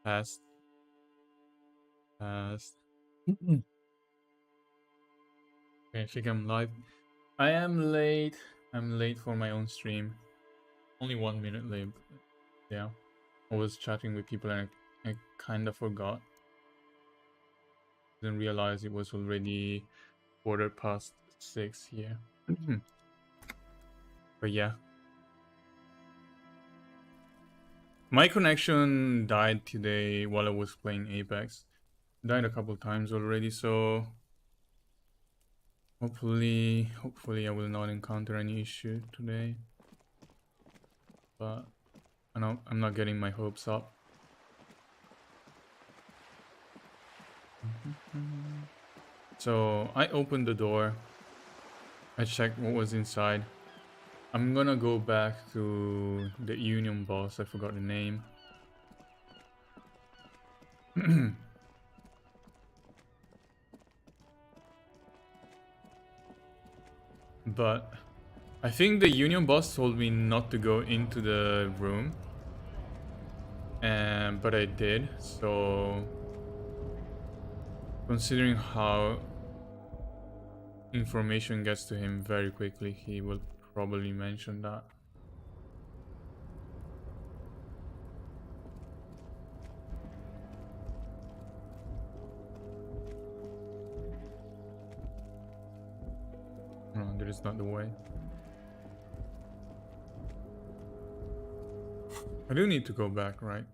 Past. Past. Okay, I think I'm live. I am late. I'm late for my own stream. Only 1 minute late. Yeah. I was chatting with people and I kind of forgot. Didn't realize it was already 6:15 here. But yeah. My connection died today while I was playing Apex. Died a couple times already, so hopefully I will not encounter any issue today. But I'm not getting my hopes up. So I opened the door. I checked what was inside. I'm gonna go back to the Union boss. I forgot the name. But I think the Union boss told me not to go into the room. But I did. So considering how information gets to him very quickly, he will probably mention that. No, that is not the way. I do need to go back, right?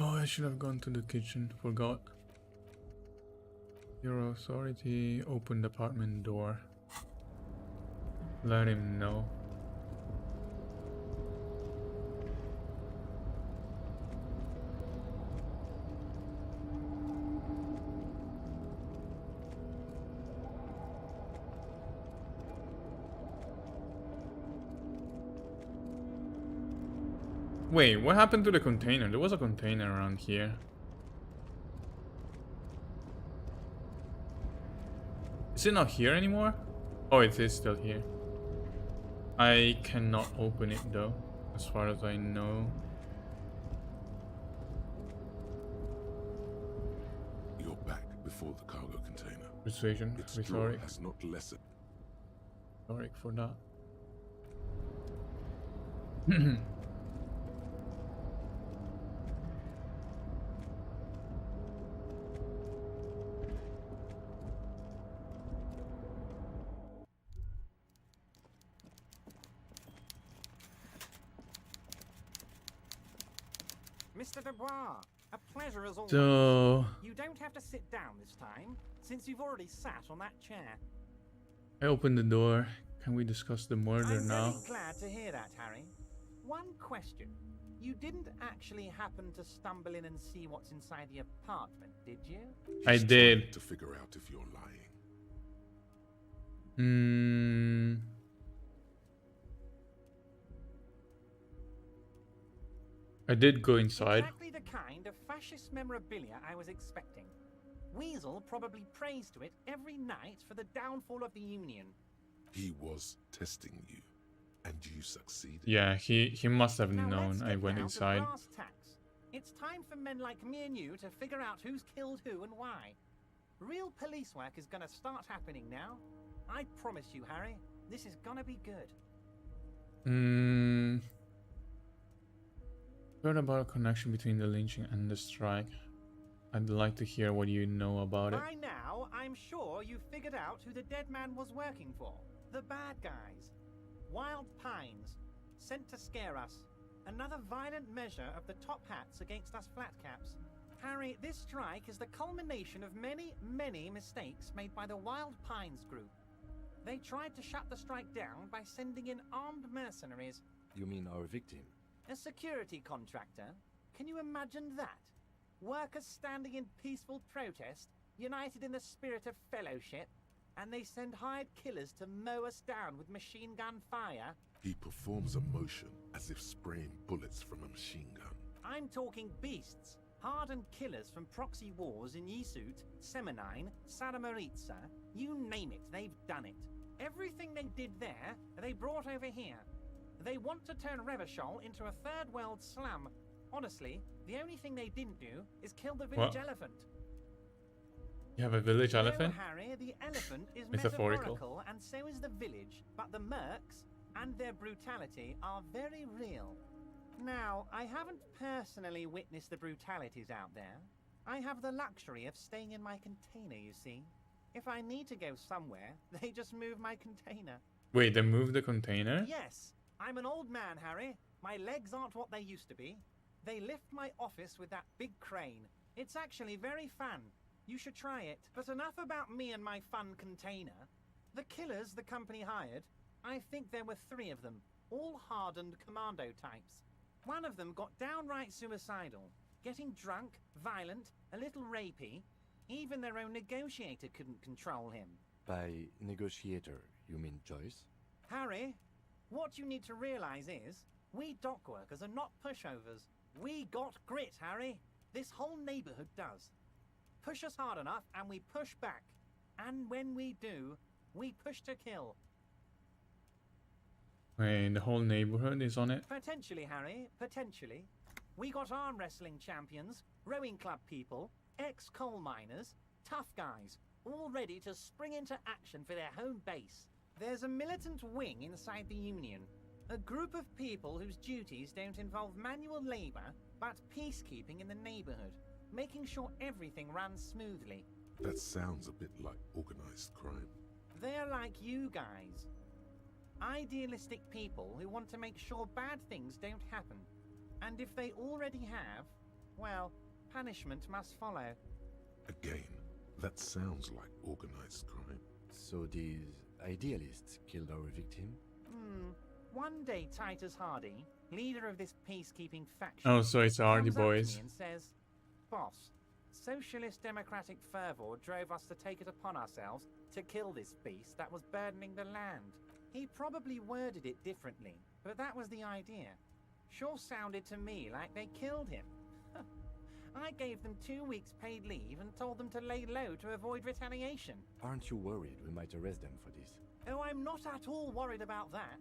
Oh, I should have gone to the kitchen. Forgot. Your authority, open the apartment door. Let him know. Wait, what happened to the container? There was a container around here. Is it not here anymore? Oh, it is still here. I cannot open it though, as far as I know. You're back before the cargo container. Persuasion, Its rhetoric. draw has not lessened. Rhetoric for that. Mr. Dubois, a pleasure as always. So You don't have to sit down this time, since you've already sat on that chair. I opened the door. Can we discuss the murder I'm now? very glad to hear that, Harry. One question. You didn't actually happen to stumble in and see what's inside the apartment, did you? I He's did. trying to figure out if you're lying. I did go inside. Exactly the kind of fascist memorabilia I was expecting. Weasel probably prays to it every night for the downfall of the Union. He was testing you, and you succeeded. Yeah, he must have Now known let's I get went down to inside. brass tacks. It's time for men like me and you to figure out who's killed who and why. Real police work is gonna start happening now. I promise you, Harry, this is gonna be good. Heard about a connection between the lynching and the strike. I'd like to hear what you know about it. By now, I'm sure you figured out who the dead man was working for. The bad guys. Wild Pines. Sent to scare us. Another violent measure of the top hats against us flatcaps. Harry, this strike is the culmination of many, many mistakes made by the Wild Pines group. They tried to shut the strike down by sending in armed mercenaries. You mean our victim? A security contractor? Can you imagine that? Workers standing in peaceful protest, united in the spirit of fellowship, and they send hired killers to mow us down with machine gun fire? He performs a motion as if spraying bullets from a machine gun. I'm talking beasts. Hardened killers from proxy wars in Yisut, Semenine, Saramaritsa, you name it, they've done it. Everything they did there, they brought over here. They want to turn Revachol into a third world slum. Honestly, the only thing they didn't do is kill the village elephant. You have a village elephant? No, Harry, the elephant is Metaphorical. metaphorical, and so is the village. But the mercs and their brutality are very real. Now, I haven't personally witnessed the brutalities out there. I have the luxury of staying in my container, you see. If I need to go somewhere, they just move my container. Wait, they moved the container? Yes, I'm an old man, Harry. My legs aren't what they used to be. They lift my office with that big crane. It's actually very fun. You should try it. But enough about me and my fun container. The killers the company hired, I think there were 3 of them, all hardened commando types. One of them got downright suicidal, getting drunk, violent, a little rapey. Even their own negotiator couldn't control him. By negotiator, you mean Joyce? Harry, what you need to realize is, we dock workers are not pushovers. We got grit, Harry. This whole neighborhood does. Push us hard enough and we push back. And when we do, we push to kill. Wait, the whole neighborhood is on it? Potentially, Harry, potentially. We got arm wrestling champions, rowing club people, ex-coal miners, tough guys, all ready to spring into action for their home base. There's a militant wing inside the Union, a group of people whose duties don't involve manual labor, but peacekeeping in the neighborhood, making sure everything runs smoothly. That sounds a bit like organized crime. They're like you guys. Idealistic people who want to make sure bad things don't happen. And if they already have, well, punishment must follow. Again, that sounds like organized crime. So these idealists killed our victim? One day Titus Hardy, leader of this peacekeeping faction, Oh, so it's Hardy comes up to Boys. me and says, "Boss, socialist democratic fervor drove us to take it upon ourselves to kill this beast that was burdening the land." He probably worded it differently, but that was the idea. Sure sounded to me like they killed him. I gave them 2 weeks paid leave and told them to lay low to avoid retaliation. Aren't you worried we might arrest them for this? Oh, I'm not at all worried about that.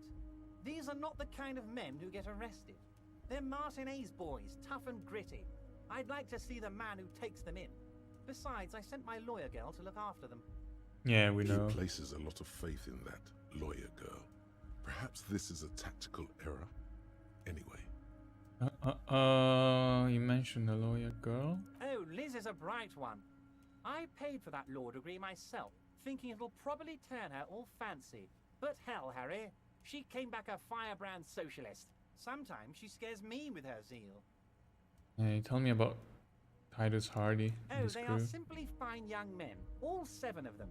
These are not the kind of men who get arrested. They're Martinez boys, tough and gritty. I'd like to see the man who takes them in. Besides, I sent my lawyer girl to look after them. Yeah, we know. He places a lot of faith in that lawyer girl. Perhaps this is a tactical error. Anyway, You mentioned the lawyer girl? Oh, Liz is a bright one. I paid for that law degree myself, thinking it'll probably turn her all fancy. But hell, Harry, she came back a firebrand socialist. Sometimes she scares me with her zeal. Hey, tell me about Titus Hardy and Oh, his they crew. are simply fine young men, all 7 of them.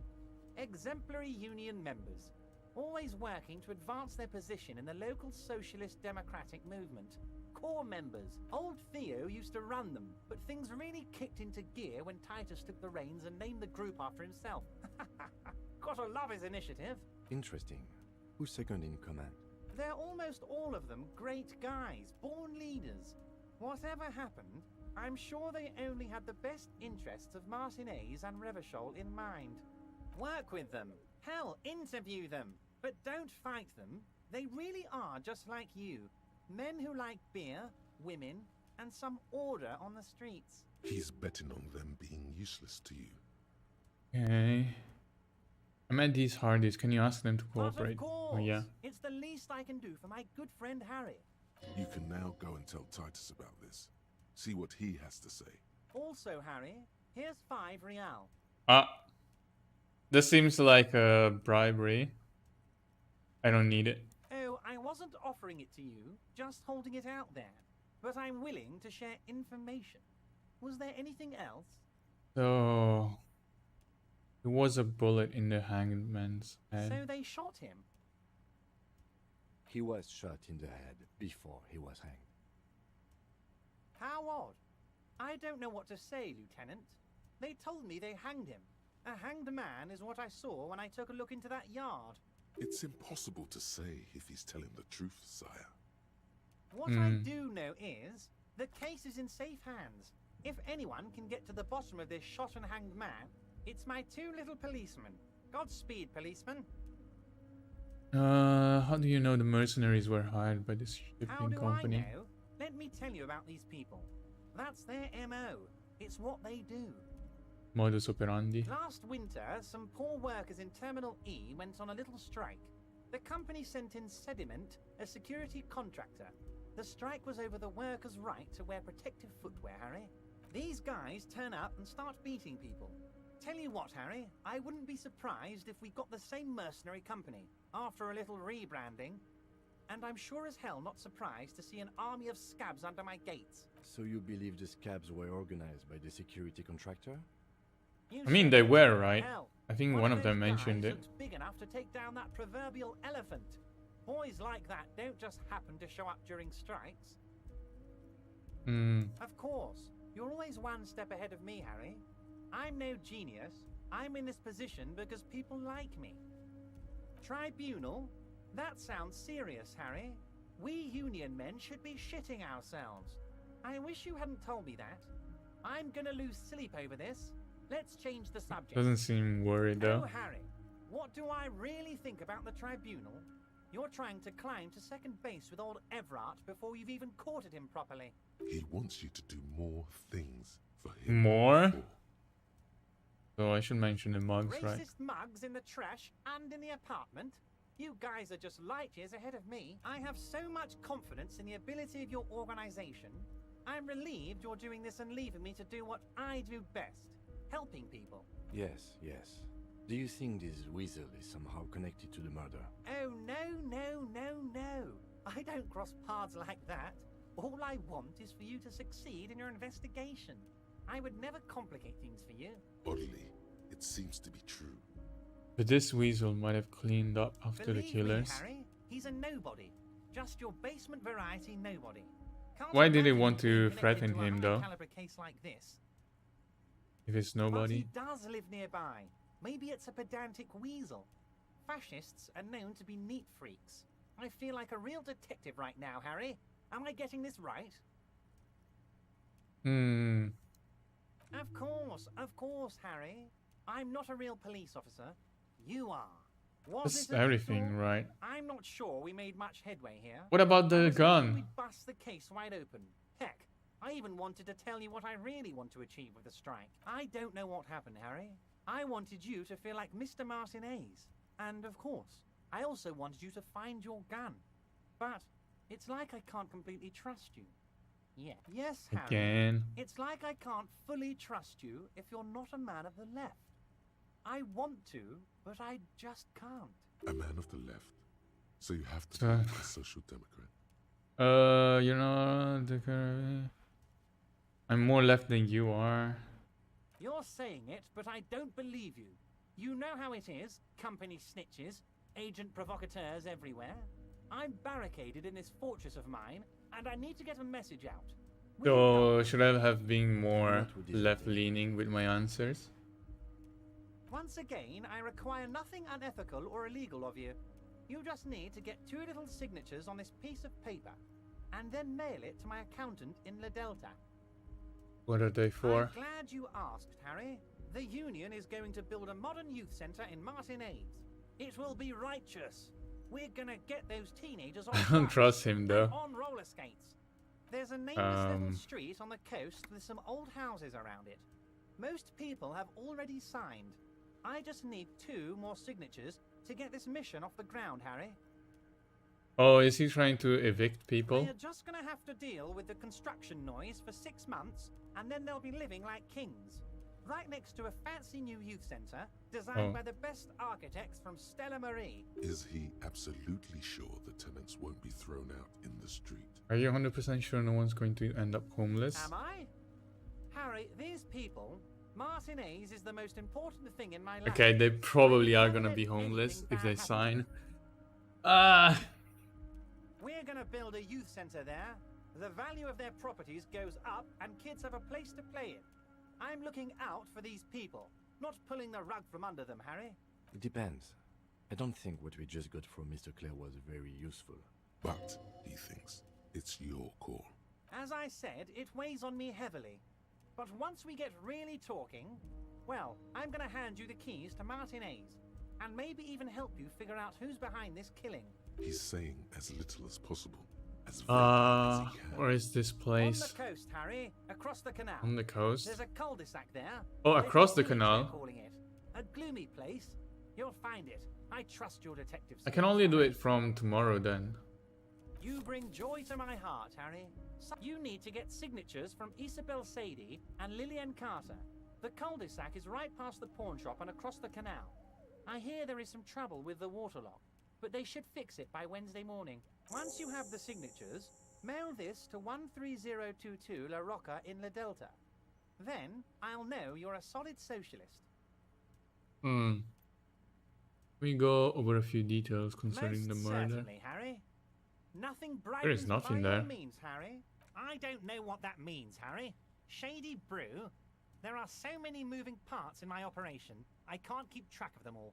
Exemplary union members, always working to advance their position in the local socialist democratic movement. Core members. Old Theo used to run them, but things really kicked into gear when Titus took the reins and named the group after himself. Gotta love his initiative. Interesting. Who's second in command? They're almost all of them great guys, born leaders. Whatever happened, I'm sure they only had the best interests of Martinez and Revachol in mind. Work with them. Hell, interview them. But don't fight them. They really are just like you. Men who like beer, women, and some order on the streets. he's betting on them being useless to you. Okay. I met these Hardys. Can you ask them to But of cooperate? course, Oh, yeah. it's the least I can do for my good friend Harry. You can now go and tell Titus about this. See what he has to say. Also, Harry, here's 5 real. This seems like a bribery. I don't need it. Oh, I wasn't offering it to you, just holding it out there. But I'm willing to share information. Was there anything else? So, there was a bullet in the hangman's So head. they shot him. He was shot in the head before he was hanged. How odd. I don't know what to say, Lieutenant. They told me they hanged him. A hanged man is what I saw when I took a look into that yard. It's impossible to say if he's telling the truth, sire. What I do know is, the case is in safe hands. If anyone can get to the bottom of this shot and hanged man, it's my 2 little policemen. Godspeed, policeman. How do you know the mercenaries were hired by this How shipping do company? I know? Let me tell you about these people. That's their MO. It's what they do. Modus operandi. Last winter, some poor workers in Terminal E went on a little strike. The company sent in Sediment, a security contractor. The strike was over the workers' right to wear protective footwear, Harry. These guys turn up and start beating people. Tell you what, Harry, I wouldn't be surprised if we got the same mercenary company after a little rebranding. And I'm sure as hell not surprised to see an army of scabs under my gates. So you believe the scabs were organized by the security contractor? You I mean, said they it. were, right? Hell, I think one of those them mentioned guys it. looks big enough to take down that proverbial elephant. Boys like that don't just happen to show up during strikes. Hmm. Of course, you're always one step ahead of me, Harry. I'm no genius. I'm in this position because people like me. Tribunal? That sounds serious, Harry. We union men should be shitting ourselves. I wish you hadn't told me that. I'm gonna lose sleep over this. Let's change the subject. Doesn't seem worried though. Oh, Harry, what do I really think about the tribunal? You're trying to climb to second base with old Everard before you've even courted him properly. He wants you to do more things for him. More? before. So I should mention the mugs, Racist right? mugs in the trash and in the apartment? You guys are just light years ahead of me. I have so much confidence in the ability of your organization. I'm relieved you're doing this and leaving me to do what I do best, helping people. Yes, yes. Do you think this weasel is somehow connected to the murder? Oh, no. I don't cross paths like that. All I want is for you to succeed in your investigation. I would never complicate things for you. Oddly, it seems to be true. But this weasel might have cleaned up after the Believe killers. me, Harry, he's a nobody. Just your basement variety nobody. Can't Why did they imagine want to being connected threaten to a him, high though? caliber case like this. If it's But nobody. he does live nearby. Maybe it's a pedantic weasel. Fascists are known to be neat freaks. I feel like a real detective right now, Harry. Am I getting this right? Hmm. Of course, Harry. I'm not a real police officer. You are. Was That's it a everything, detour? right? I'm not sure we made much headway here. What about I the was hoping gun? We'd bust the case wide open. Heck, I even wanted to tell you what I really want to achieve with the strike. I don't know what happened, Harry. I wanted you to feel like Mr. Martinez. And of course, I also wanted you to find your gun. But it's like I can't completely trust you. Yeah. Yes, Harry. Again. It's like I can't fully trust you if you're not a man of the left. I want to, but I just can't. A man of the left. So you have to So- be a social democrat. You know, I'm more left than you are. You're saying it, but I don't believe you. You know how it is, company snitches, agent provocateurs everywhere. I'm barricaded in this fortress of mine, and I need to get a message out. Will you help So me? should I have been more What would this be? left-leaning with my answers? Once again, I require nothing unethical or illegal of you. You just need to get 2 little signatures on this piece of paper, and then mail it to my accountant in La Delta. What are they for? I'm glad you asked, Harry. The Union is going to build a modern youth centre in Martinez. It will be righteous. We're gonna get those teenagers on I don't bikes trust him and though. on roller skates. There's a nameless little Um. street on the coast with some old houses around it. Most people have already signed. I just need 2 more signatures to get this mission off the ground, Harry. Oh, is he trying to evict people? They're just gonna have to deal with the construction noise for 6 months, and then they'll be living like kings. Right next to a fancy new youth centre, designed Oh. by the best architects from Stella Marie. Is he absolutely sure the tenants won't be thrown out in the street? Are you 100% sure no one's going to end up homeless? Am I? Harry, these people, Martinez is the most important thing in my life. Okay, they probably I are never gonna let be homeless anything if bad they happen. sign. Ah, We're gonna build a youth centre there. The value of their properties goes up, and kids have a place to play in. I'm looking out for these people, not pulling the rug from under them, Harry. It depends. I don't think what we just got from Mr. Clare was very useful. But, he thinks, it's your call. As I said, it weighs on me heavily. But once we get really talking, well, I'm gonna hand you the keys to Martinez. and maybe even help you figure out who's behind this killing. He's saying as little as possible, as vaguely as he can. Where is this On place? the coast, Harry, across the canal. On the coast? There's a cul-de-sac there. Oh, A across the little village, they're canal. calling it. A gloomy place. You'll find it. I trust your detective I can skills, only do Harry. it from tomorrow then. You bring joy to my heart, Harry. So you need to get signatures from Isabel Sadie and Lillian Carter. The cul-de-sac is right past the pawn shop and across the canal. I hear there is some trouble with the waterlock, but they should fix it by Wednesday morning. Once you have the signatures, mail this to 13022 La Rocca in La Delta. Then I'll know you're a solid socialist. We go over a few details concerning Most the murder. certainly, Harry. Nothing brightens There is nothing by there. no means, Harry. I don't know what that means, Harry. Shady brew. There are so many moving parts in my operation, I can't keep track of them all.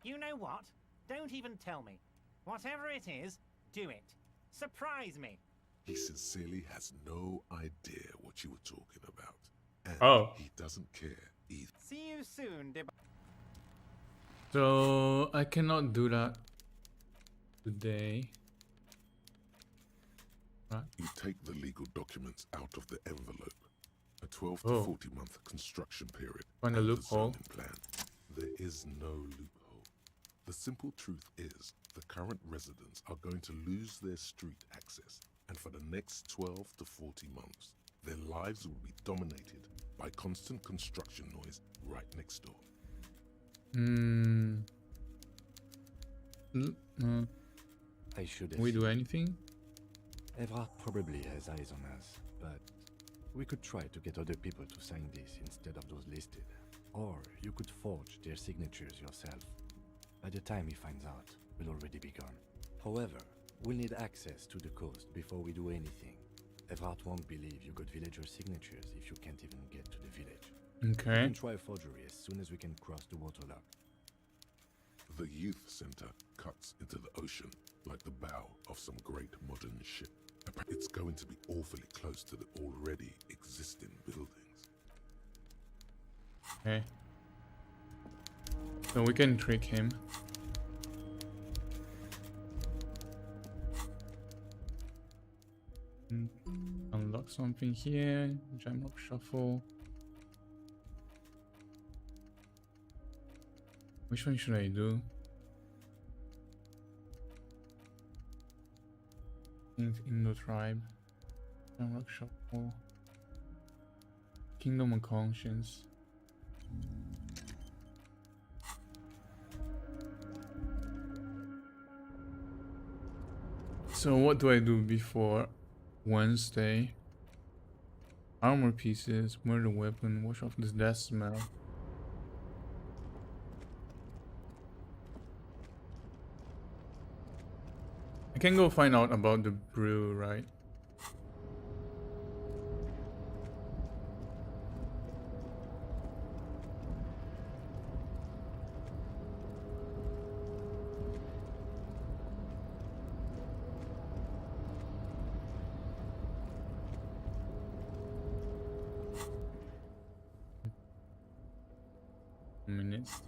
You know what? Don't even tell me. Whatever it is, do it. Surprise me. He sincerely has no idea what you were talking about. And Oh. he doesn't care either. See you soon, Dib. So I cannot do that today. Right. You take the legal documents out of the envelope. A 12 to Oh. 40 month construction period. Find a and the loophole. zoning plan. There is no loophole. The simple truth is the current residents are going to lose their street access, and for the next 12 to 40 months, their lives will be dominated by constant construction noise right next door. I should have Can we do seen. anything? Evrard probably has eyes on us, but we could try to get other people to sign this instead of those listed. Or you could forge their signatures yourself. By the time he finds out, we'll already be gone. However, we'll need access to the coast before we do anything. Evrard won't believe you got villager signatures if you can't even get to the village. We Okay. can try forgery as soon as we can cross the waterlock. The youth center cuts into the ocean like the bow of some great modern ship. It's going to be awfully close to the already existing buildings. Okay. So we can trick him. Unlock something here. Jamlock shuffle. Which one should I do? Indo tribe. Jamlock shuffle. Kingdom of Conscience. So what do I do before Wednesday? Armor pieces, murder weapon, wash off this death smell. I can go find out about the brew, right? Minutes.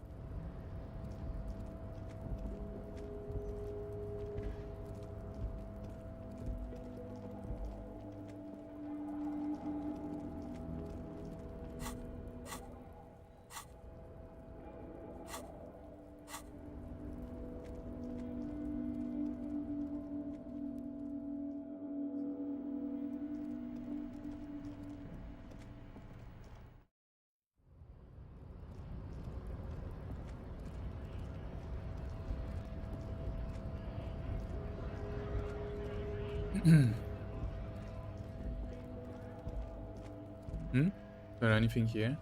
Is there anything here?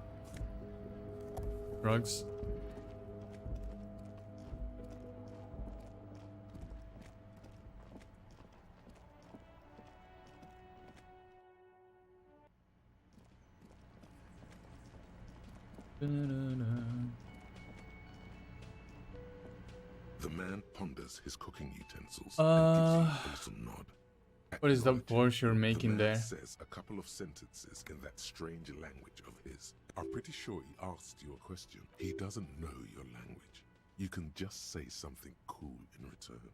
Drugs? The man ponders his cooking utensils Uh, and gives you a little nod. What is the Acknowledging Porsche you're the making man there? says a couple of sentences in that strange language of his. I'm pretty sure he asked you a question. He doesn't know your language. You can just say something cool in return.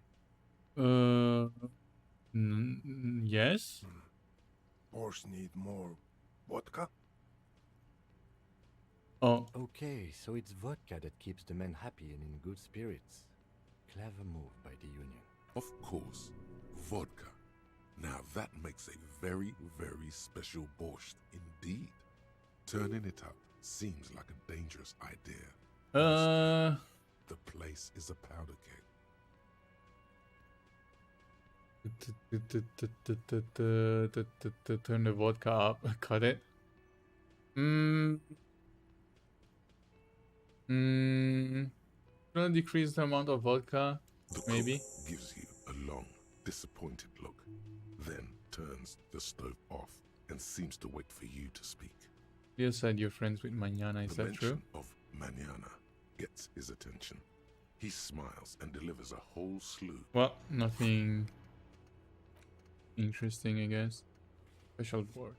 Yes? Borscht need more vodka? Oh, Okay, so it's vodka that keeps the men happy and in good spirits. Clever move by the Union. Of course, vodka. Now that makes a very, very special borscht indeed. Turning it up seems like a dangerous idea. The place is a powder keg. Turn the vodka up. Cut it. Gonna decrease the amount of vodka. The Maybe. cook gives you a long, disappointed look, then turns the stove off and seems to wait for you to speak. You said you're friends with Mañana, is The that true? mention of Mañana gets his attention. He smiles and delivers a whole slew. Well, nothing interesting, I guess. Special board.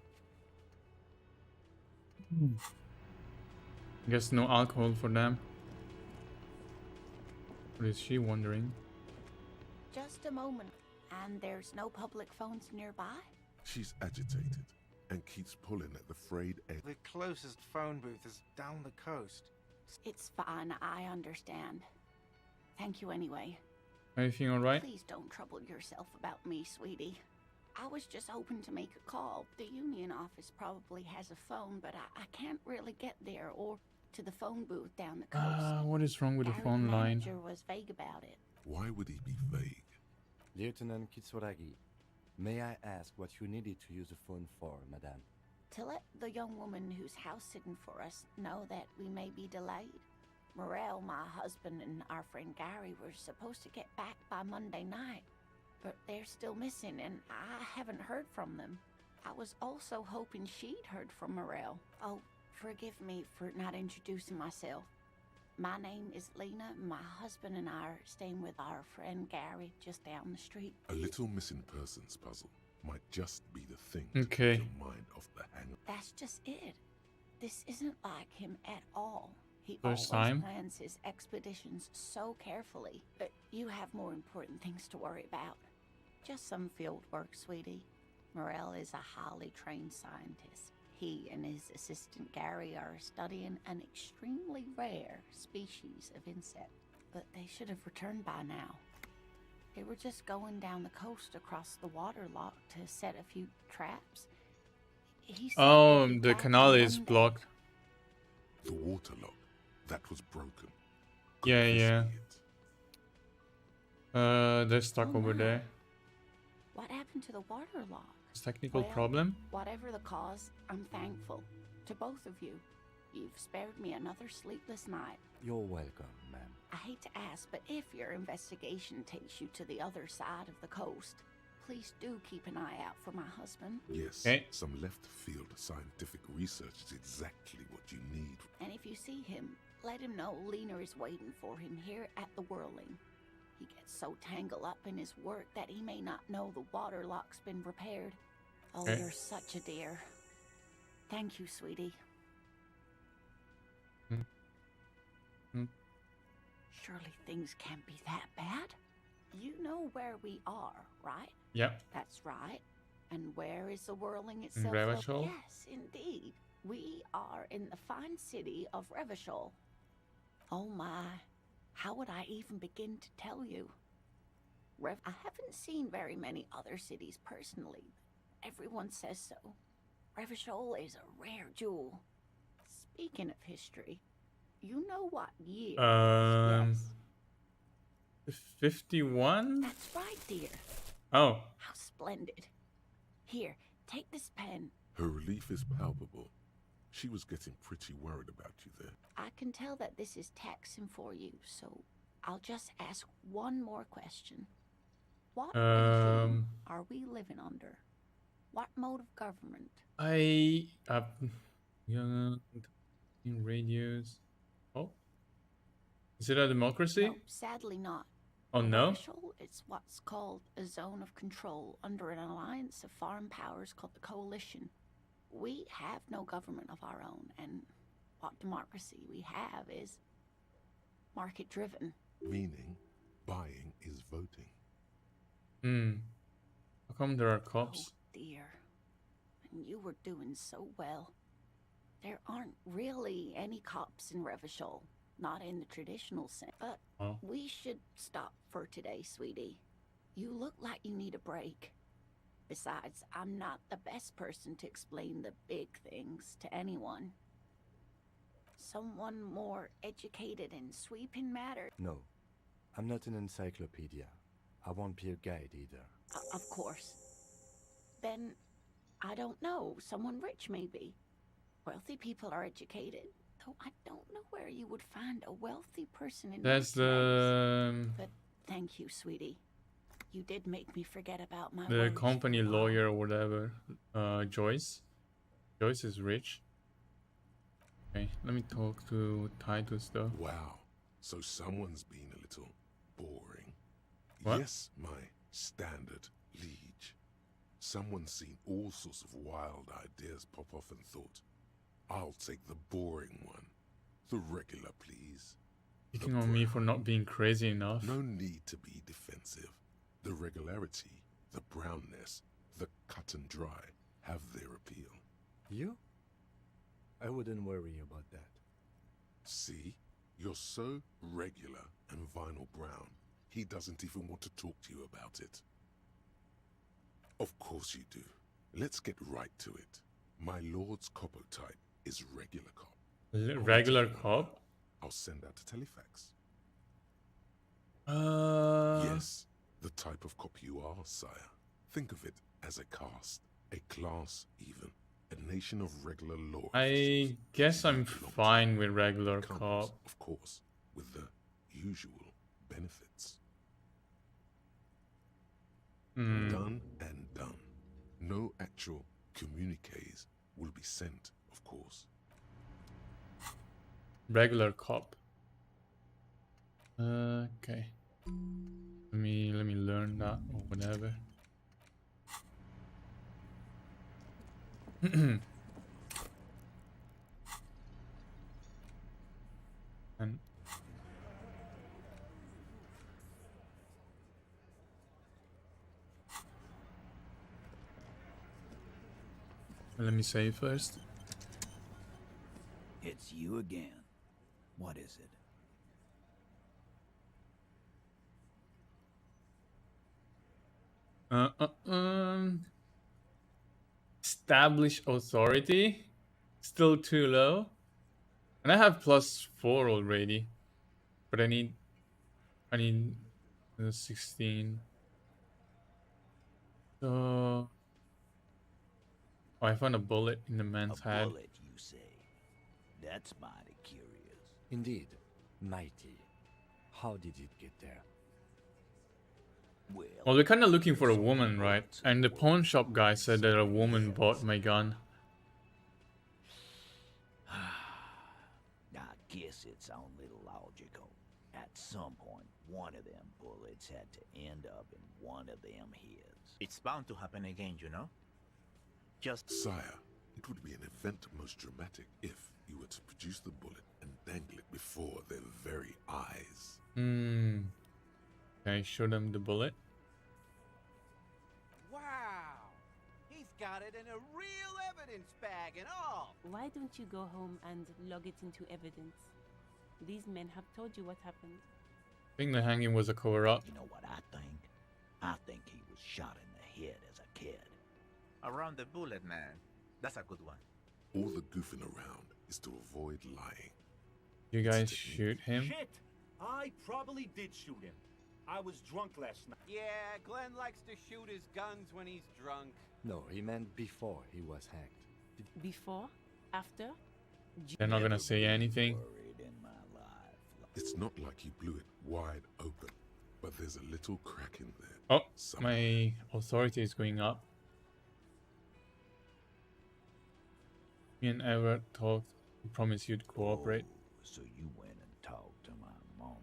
Guess no alcohol for them. What is she wondering? Just a moment. And there's no public phones nearby? She's agitated and keeps pulling at the frayed edge. The closest phone booth is down the coast. It's fine, I understand. Thank you anyway. Anything alright? Please don't trouble yourself about me, sweetie. I was just hoping to make a call. The union office probably has a phone, but I can't really get there or to the phone booth down the coast. What is wrong with the Garrett phone line? manager was vague about it. Why would he be vague? Lieutenant Kitsuragi, may I ask what you needed to use the phone for, madame? To let the young woman who's house sitting for us know that we may be delayed. Morel, my husband, and our friend Gary were supposed to get back by Monday night, but they're still missing, and I haven't heard from them. I was also hoping she'd heard from Morel. Oh, forgive me for not introducing myself. My name is Lena. My husband and I are staying with our friend Gary just down the street. A little missing persons puzzle might just be the thing Okay. to take your mind off the hang. That's just it. This isn't like him at all. He First always time? plans his expeditions so carefully. But you have more important things to worry about. Just some field work, sweetie. Morel is a highly trained scientist. He and his assistant Gary are studying an extremely rare species of insect. But they should have returned by now. They were just going down the coast across the water lock to set a few traps. He said Oh, they'd be the back canal on is Monday. blocked. The water lock, that was broken. Yeah, Could this yeah. be it? They're stuck Oh over my. there. What happened to the water lock? It's a technical Well, problem. Whatever the cause, I'm thankful. To both of you. You've spared me another sleepless night. You're welcome, ma'am. I hate to ask, but if your investigation takes you to the other side of the coast, please do keep an eye out for my husband. Yes, Okay. some left field scientific research is exactly what you need. And if you see him, let him know Lena is waiting for him here at the Whirling. He gets so tangled up in his work that he may not know the water lock's been repaired. Oh, Okay. you're such a dear. Thank you, sweetie. Hmm. Surely things can't be that bad. You know where we are, right? Yep. That's right. And where is the Whirling In itself? Revachol? Yes, indeed. We are in the fine city of Revachol. Oh my, how would I even begin to tell you? I haven't seen very many other cities personally. Everyone says so. Revachol is a rare jewel. Speaking of history, you know what year? Yes, 51? that's right, dear. Oh, How splendid. Here, take this pen. Her relief is palpable. She was getting pretty worried about you there. I can tell that this is taxing for you, so I'll just ask one more question. What regime are we living under? What mode of government? young in radios. Oh, is it a democracy? No, sadly not. Oh no. Official, it's what's called a zone of control under an alliance of foreign powers called the Coalition. We have no government of our own, and what democracy we have is market-driven. Meaning, buying is voting. How come there are Oh cops? dear. And you were doing so well. There aren't really any cops in Revachol. Not in the traditional sense. But Oh. we should stop for today, sweetie. You look like you need a break. Besides, I'm not the best person to explain the big things to anyone. Someone more educated in sweeping matters. No, I'm not an encyclopedia. I won't be a guide either. Of course. Then, I don't know, someone rich maybe. Wealthy people are educated. Though I don't know where you would find a wealthy person in That's my place. the But thank you, sweetie. You did make me forget about my the worries company for a while. lawyer or whatever. Joyce. Joyce is rich. Okay, let me talk to Titus though. Wow, so someone's been a little boring. What? Yes, my standard liege. Someone's seen all sorts of wild ideas pop off and thought, I'll take the boring one. The regular, please. Picking on me for not being crazy enough. No need to be defensive. The regularity, the brownness, the cut and dry have their appeal. You? I wouldn't worry about that. See? You're so regular and vinyl brown, he doesn't even want to talk to you about it. Of course you do. Let's get right to it. My lord's coppo type is regular cop. Regular cop? I'll send out a telefax. Yes. Yes, the type of cop you are, sire. Think of it as a caste, a class even, a nation of regular law I officials. guess I'm You belong to fine with regular comes, cop. of course, with the usual benefits. Done and done. No actual communiques will be sent, of course. Regular cop. Okay. Let me learn that or whatever. And let me save first. It's you again. What is it? Establish authority. Still too low. And I have +4 already. But I need 16. So oh, I found a bullet in the man's A head. bullet, you say? That's mighty curious. Indeed, mighty. How did it get there? Well, we're kind of looking for a some woman, right? bullets in And the the pawn world, shop guy said that a some woman heads. bought my gun. I guess it's only logical. At some point, one of them bullets had to end up in one of them heads. It's bound to happen again, you know? Just Sire, it would be an event most dramatic if you were to produce the bullet and dangle it before their very eyes. Okay, show them the bullet. Wow! He's got it in a real evidence bag and all! Why don't you go home and log it into evidence? These men have told you what happened. I think the hanging was a cover-up. You know what I think? I think he was shot in the head as a kid. around the bullet, man. That's a good one. All the goofing around is to avoid lying. You guys shoot him? Shit! I probably did shoot him. I was drunk last night. Yeah, Glenn likes to shoot his guns when he's drunk. No, he meant before he was hacked. Before? After? They're not gonna say anything. Worried in my life. It's not like you blew it wide open, but there's a little crack in there. Oh, somewhere. my authority is going up. Me and Everett talked. You promised you'd cooperate. Oh, so you went and talked to my mommy.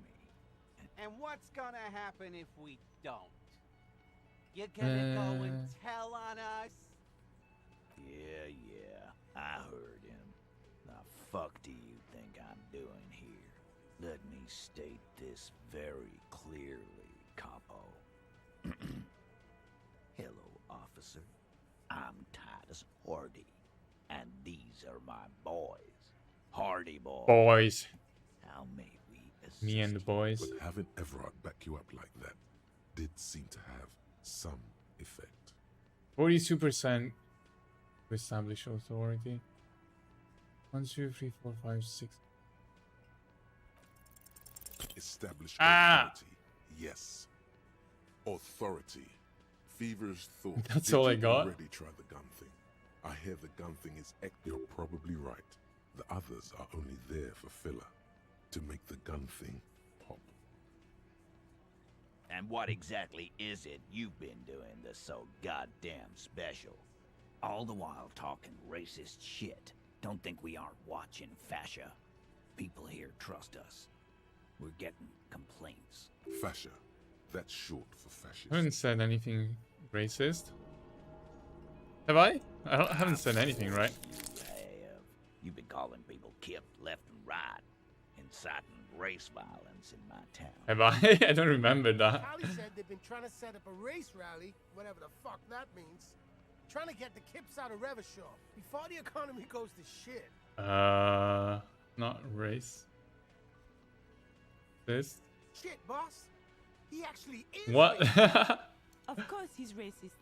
And what's gonna happen if we don't? You gonna go and tell on us? Yeah, I heard him. The fuck do you think I'm doing here? Let me state this very clearly, Capo. Hello, officer. I'm Titus Hardy, and these are my boys. Hardy boys. Boys. How may we assist Me and the you? boys. But having Everard back you up like that did seem to have some effect. 42% to establish authority. 1, 2, 3, 4, 5, 6. Establish Ah! authority. Yes. Authority. Feverish thought. That's Did all I you got? already try the gun thing? I hear the gun thing is You're probably right. The others are only there for filler. To make the gun thing pop. And what exactly is it you've been doing that's so goddamn special? All the while talking racist shit. Don't think we aren't watching, Fascia. People here trust us. We're getting complaints. Fascia. That's short for fascist. I haven't said anything racist. Have I? I haven't said anything, right? You have. You've been calling people kip left and right, inciting race violence in my town. Have I? I don't remember that. Charlie said they've been trying to set up a race rally, whatever the fuck that means. Trying to get the kips out of Revershaw before the economy goes to shit. Not race. This? Shit, boss. He actually is. What? Of course he's racist.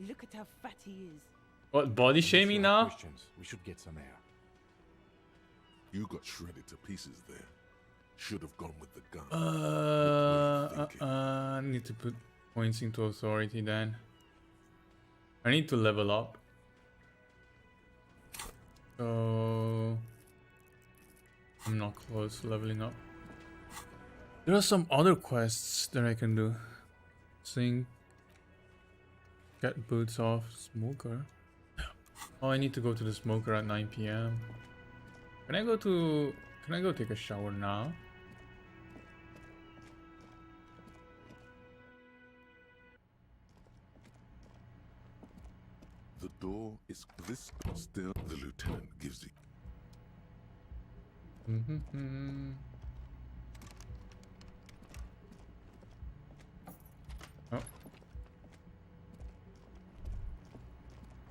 Look at how fat he is. What, body shaming now? Questions. We should get some air. You got shredded to pieces there. Should have gone with the gun. I need to put points into authority then. I need to level up. So I'm not close to leveling up. There are some other quests that I can do. Sing. Get boots off. Smoker. Oh, I need to go to the smoker at 9 PM. Can I go take a shower now? The door is this still. The lieutenant gives you. Oh.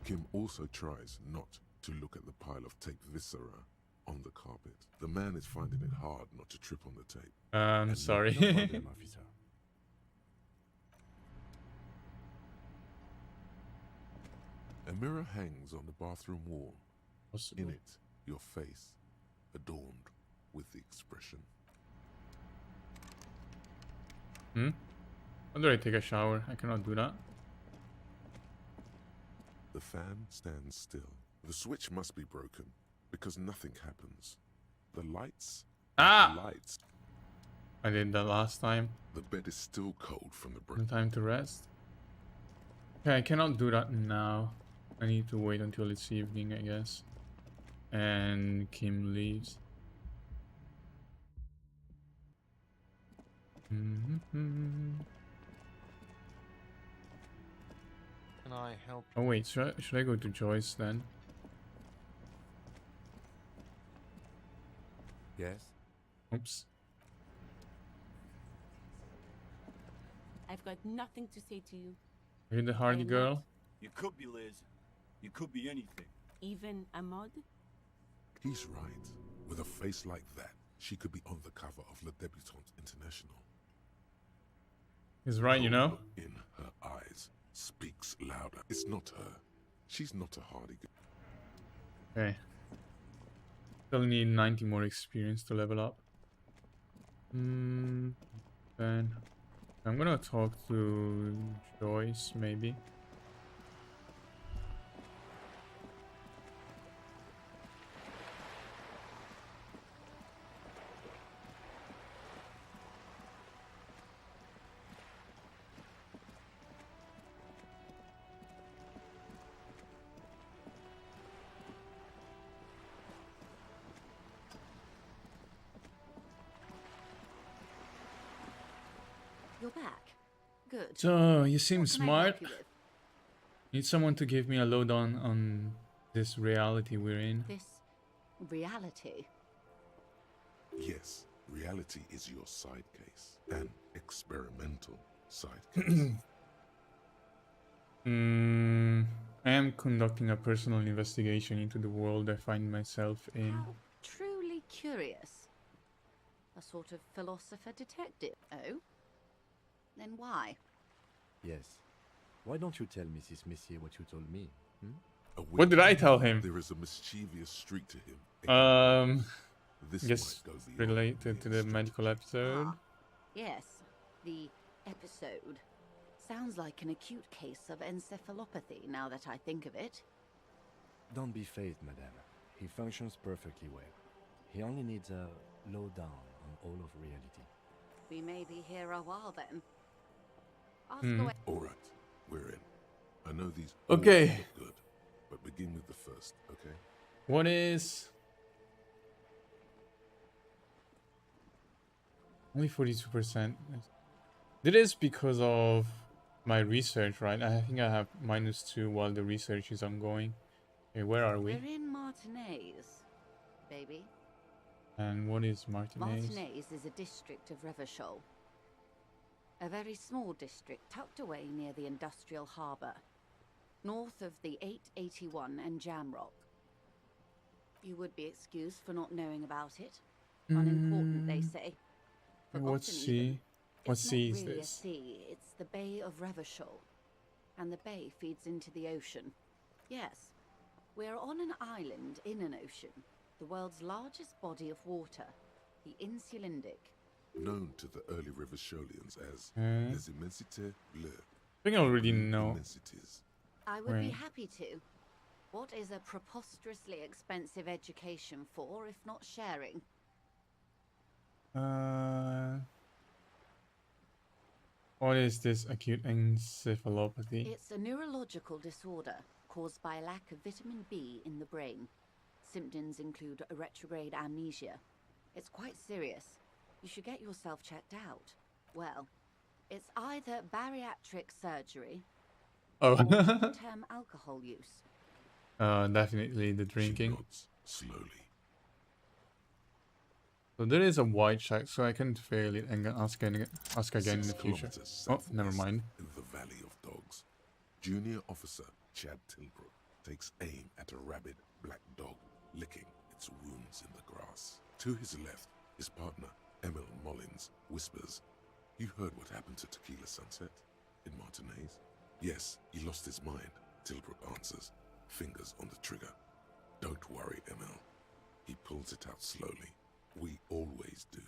Kim also tries not to look at the pile of taped viscera on the carpet. The man is finding it hard not to trip on the tape. Sorry. No problem, officer. A mirror hangs on the bathroom wall. Possible. In it, your face, adorned with the expression. How do I take a shower? I cannot do that. The fan stands still. The switch must be broken because nothing happens. The lights. Ah! The lights. I did that last time. The bed is still cold from the break. No time to rest. Okay, I cannot do that now. I need to wait until it's evening, I guess. And Kim leaves. Can I help? Oh wait, should I go to Joyce then? Yes? Oops. I've got nothing to say to you. Are you the hardy I'm girl? not. You could be Liz. You could be anything. Even Ahmad? He's right. With a face like that, she could be on the cover of Le Debutante International. He's right, you The know? look in her eyes speaks louder. It's not her. She's not a hardy girl. Okay. Still need 90 more experience to level up. Then I'm gonna talk to Joyce, maybe. You're back. Good. So, you seem What can I smart. help you with? Need someone to give me a lowdown on this reality we're in. This reality. Yes, Reality is your side case, an experimental side case. I am conducting a personal investigation into the world I find myself in. How truly curious. A sort of philosopher detective. Oh? Then why? Yes. Why don't you tell Mrs. Messier what you told me? What did I tell him? There is a mischievous streak to him. This Yes, might go beyond related to the medical episode. Yes, the episode. Sounds like an acute case of encephalopathy now that I think of it. Don't be phased, madame. He functions perfectly well. He only needs a lowdown on all of reality. We may be here a while then. Ask Hmm. All right, we're in. I know these Okay. all look good, but begin with the first, okay? What is... Only 42%. It is because of my research, right? I think I have -2 while the research is ongoing. Okay, where are we? We're in Martinez, baby. And what is Martinez? Martinez is a district of Revachol. A very small district tucked away near the industrial harbour, north of the 881 and Jamrock. You would be excused for not knowing about it. Unimportant, they say. What sea? What sea is this? It's not really a sea, it's the Bay of Revachol. And the bay feeds into the ocean. Yes, we're on an island in an ocean, the world's largest body of water, the Insulindic. Known to the early Revacholians as Les Immensités Bleues. I think I already know. Immensities. I would be Right. happy to. What is a preposterously expensive education for, if not sharing? What is this acute encephalopathy? It's a neurological disorder caused by a lack of vitamin B in the brain. Symptoms include a retrograde amnesia. It's quite serious. You should get yourself checked out. Well, it's either bariatric surgery Oh. or long-term alcohol use. Definitely the drinking. She nods slowly. So there is a white check, so I can fail it and ask again in the 6 future. kilometers Oh, never southwest mind. In the Valley of Dogs, Junior Officer Chad Tilbrook takes aim at a rabid black dog licking its wounds in the grass. To his left, his partner, Emil Mullins, whispers, "You heard what happened to Tequila Sunset in Martinez?" "Yes, he lost his mind," Tilbrook answers, fingers on the trigger. "Don't worry, Emil." He pulls it out slowly. "We always do."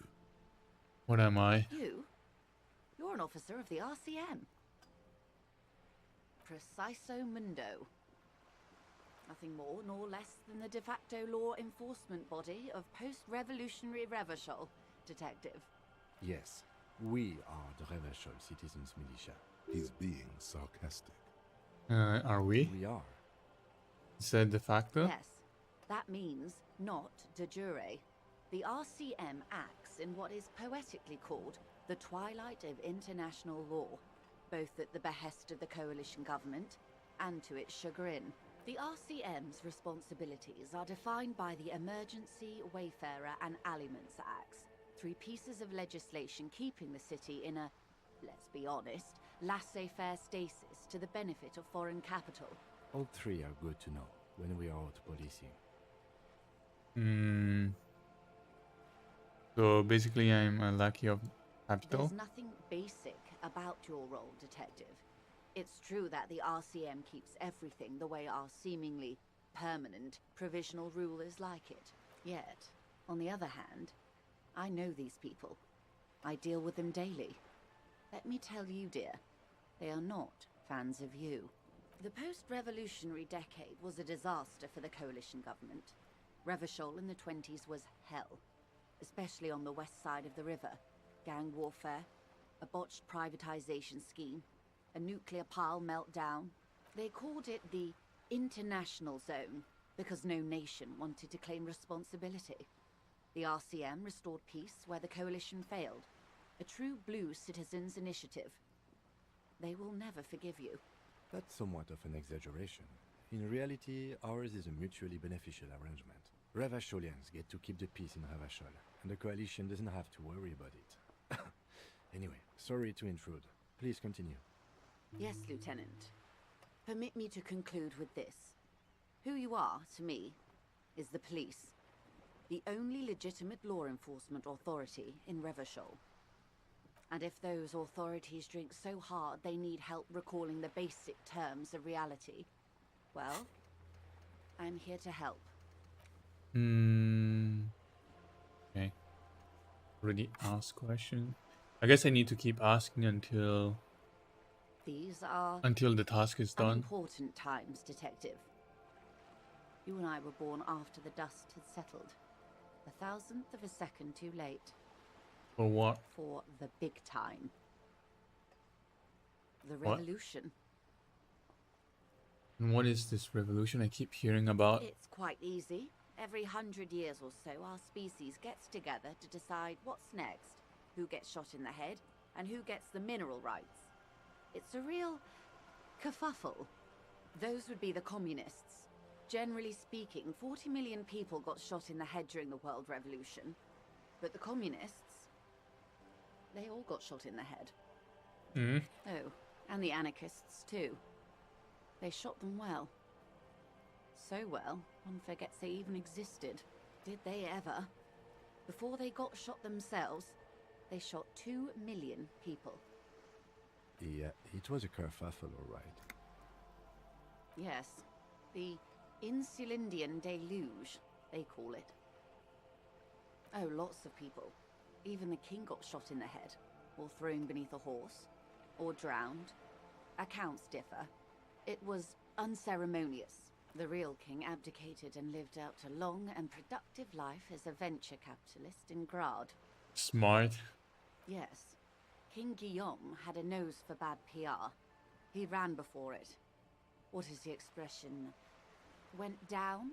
What am I? You're an officer of the RCM. Preciso Mundo. Nothing more nor less than the de facto law enforcement body of post-revolutionary Revachol, detective. Yes, we are the Revachol Citizens Militia. He's being sarcastic. Are we? We are. Is that de facto? Yes, that means not de jure. The RCM acts in what is poetically called the twilight of international law, both at the behest of the coalition government and to its chagrin. The RCM's responsibilities are defined by the Emergency, Wayfarer and Aliments Acts, 3 pieces of legislation keeping the city in a, let's be honest, laissez-faire stasis to the benefit of foreign capital. All 3 are good to know when we are out policing. So basically I'm a lackey of capital? There's nothing basic about your role, detective. It's true that the RCM keeps everything the way our seemingly permanent provisional rulers like it. Yet, on the other hand, I know these people. I deal with them daily. Let me tell you, dear, they are not fans of you. The post-revolutionary decade was a disaster for the coalition government. Revachol in the 20s was hell, especially on the west side of the river. Gang warfare, a botched privatization scheme, a nuclear pile meltdown. They called it the International Zone because no nation wanted to claim responsibility. The RCM restored peace where the coalition failed. A true blue citizens' initiative. They will never forgive you. That's somewhat of an exaggeration. In reality, ours is a mutually beneficial arrangement. Revacholians get to keep the peace in Revachol, and the coalition doesn't have to worry about it. Anyway, sorry to intrude. Please continue. Yes, Lieutenant. Permit me to conclude with this. Who you are, to me, is the police. The only legitimate law enforcement authority in Revachol. And if those authorities drink so hard they need help recalling the basic terms of reality, well, I'm here to help. Okay. Already asked question. I guess I need to keep asking until These are the task is done. unimportant times, Detective. You and I were born after the dust had settled. 1,000th of a second too late. For what? For the big time. The What? revolution. And what is this revolution I keep hearing about? It's quite easy. Every 100 years or so, our species gets together to decide what's next, who gets shot in the head, and who gets the mineral rights. It's a real kerfuffle. Those would be the communists. Generally speaking, 40 million people got shot in the head during the World Revolution. But the communists, they all got shot in the head. Oh, and the anarchists too. They shot them well. So well, one forgets they even existed. Did they ever? Before they got shot themselves, they shot 2 million people. Yeah, it was a kerfuffle, all right. Yes, the Insulindian deluge, they call it. Oh, lots of people. Even the king got shot in the head, or thrown beneath a horse, or drowned. Accounts differ. It was unceremonious. The real king abdicated and lived out a long and productive life as a venture capitalist in Grad. Smart. Yes. King Guillaume had a nose for bad PR. He ran before it. What is the expression? Went down?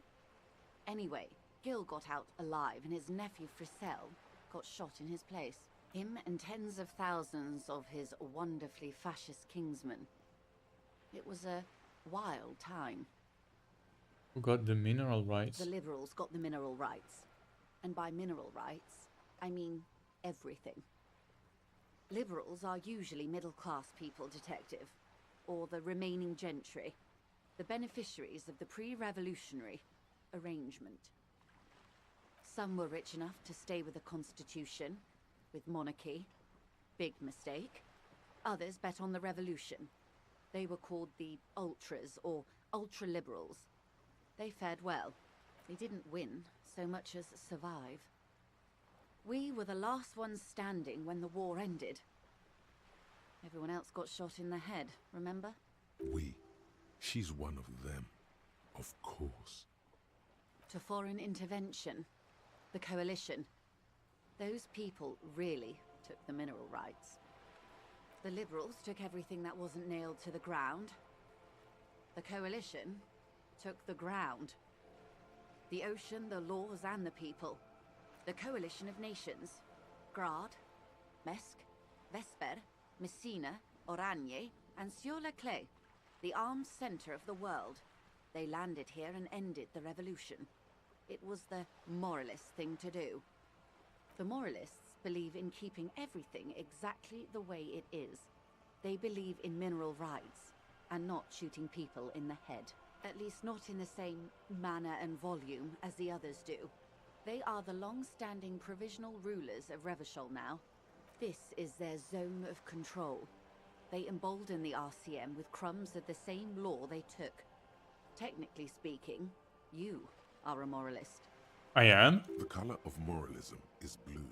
Anyway, Gil got out alive and his nephew Frisell got shot in his place. Him and tens of thousands of his wonderfully fascist kingsmen. It was a wild time. Who got the mineral rights? The liberals got the mineral rights. And by mineral rights, I mean everything. Liberals are usually middle-class people, Detective, or the remaining gentry, the beneficiaries of the pre-revolutionary arrangement. Some were rich enough to stay with the Constitution, with monarchy. Big mistake. Others bet on the revolution. They were called the ultras, or ultra-liberals. They fared well. They didn't win so much as survive. We were the last ones standing when the war ended. Everyone else got shot in the head, remember? We. She's one of them. Of course. To foreign intervention. The coalition. Those people really took the mineral rights. The liberals took everything that wasn't nailed to the ground. The coalition took the ground. The ocean, the laws, and the people. The coalition of nations. Grad, Mesk, Vesper, Messina, Oranje, and Sur-le-Clay. The armed center of the world. They landed here and ended the revolution. It was the moralist thing to do. The moralists believe in keeping everything exactly the way it is. They believe in mineral rights, and not shooting people in the head. At least not in the same manner and volume as the others do. They are the long-standing provisional rulers of Revachol now. This is their zone of control. They embolden the RCM with crumbs of the same law they took. Technically speaking, you are a moralist. I am? The color of moralism is blue.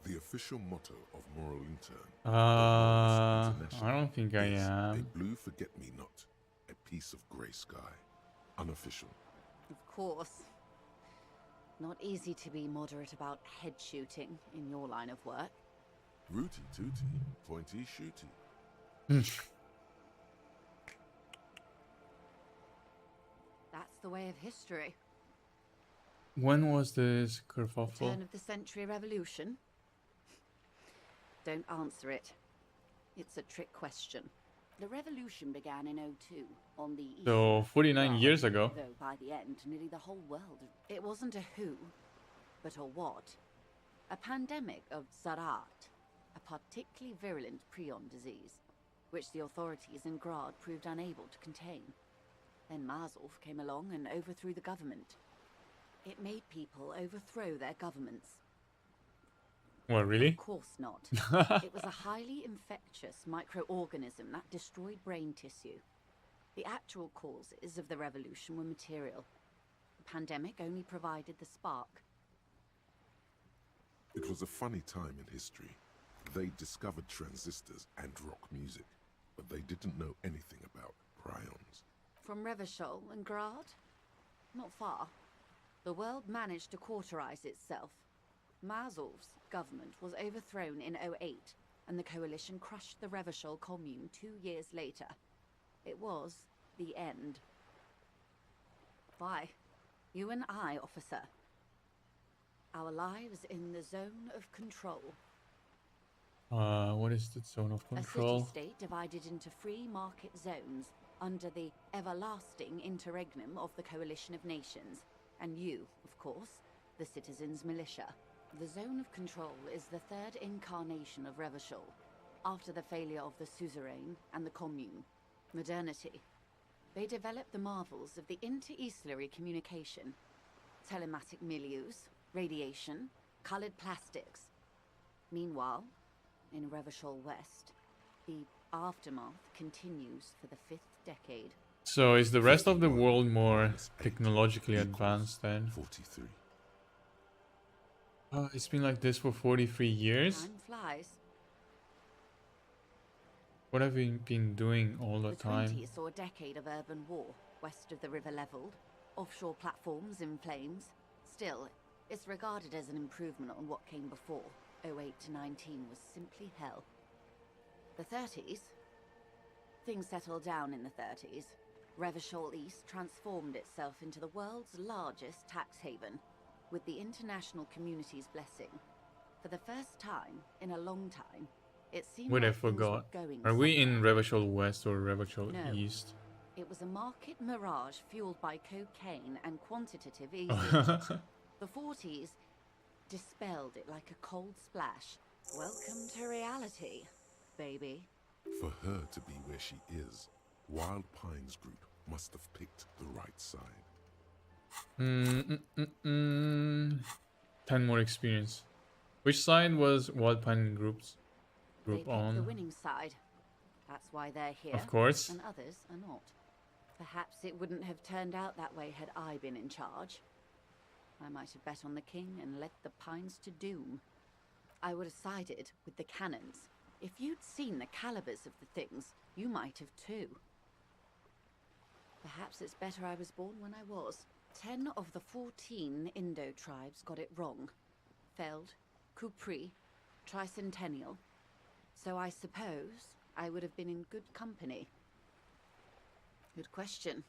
The official motto of Moral Intern. I don't think I am. A blue forget-me-not. A piece of grey sky. Unofficial. Of course. Not easy to be moderate about head shooting in your line of work. Rooty tooty, pointy shooty. That's the way of history. When was this kerfuffle? Turn of the century revolution? Don't answer it. It's a trick question. The revolution began in '02 on the east. So 49 years ago. Though by the end, nearly the whole world. It wasn't a who, but a what. A pandemic of Zarat, a particularly virulent prion disease, which the authorities in Grad proved unable to contain. Then Mazov came along and overthrew the government. It made people overthrow their governments. Well, really? Of course not. It was a highly infectious microorganism that destroyed brain tissue. The actual causes of the revolution were material. The pandemic only provided the spark. It was a funny time in history. They discovered transistors and rock music, but they didn't know anything about prions. From Revachol and Grad? Not far. The world managed to cauterize itself. Mazov's government was overthrown in '08, and the coalition crushed the Revachol commune 2 years later. It was the end. Why? You and I, officer. Our lives in the zone of control. What is the zone of control? A city-state divided into free market zones under the everlasting interregnum of the Coalition of Nations. And you, of course, the citizens' militia. The zone of control is the third incarnation of Revachol, after the failure of the suzerain and the commune. Modernity. They developed the marvels of the inter-eastlery communication. Telematic milieus, radiation, colored plastics. Meanwhile, in Revachol West, the aftermath continues for the 5th decade. So is the rest of the world more technologically advanced then? 43. It's been like this for 43 years? Time flies. What have we been doing all the time? The 20s saw a decade of urban war, west of the river leveled, offshore platforms in flames. Still, it's regarded as an improvement on what came before. '08 to '19 was simply hell. The 30s? Things settled down in the 30s. Revachol East transformed itself into the world's largest tax haven, with the international community's blessing. For the first time in a long time, it seemed Wait, I like things were forgot. going Are we somewhere. in Revachol West or Revachol No. East? It was a market mirage fueled by cocaine and quantitative easing. The 40s dispelled it like a cold splash. Welcome to reality, baby. For her to be where she is, Wild Pines Group must have picked the right side. 10 more experience. Which side was Wild Pine Group's They group picked the on? winning side. That's why they're here. Of course. And others are not. Perhaps it wouldn't have turned out that way had I been in charge. I might have bet on the king and led the Pines to doom. I would have sided with the cannons. If you'd seen the calibers of the things, you might have too. Perhaps it's better I was born when I was. 10 of the 14 Indo tribes got it wrong. Feld, Kupri, Tricentennial. So I suppose I would have been in good company. Good question.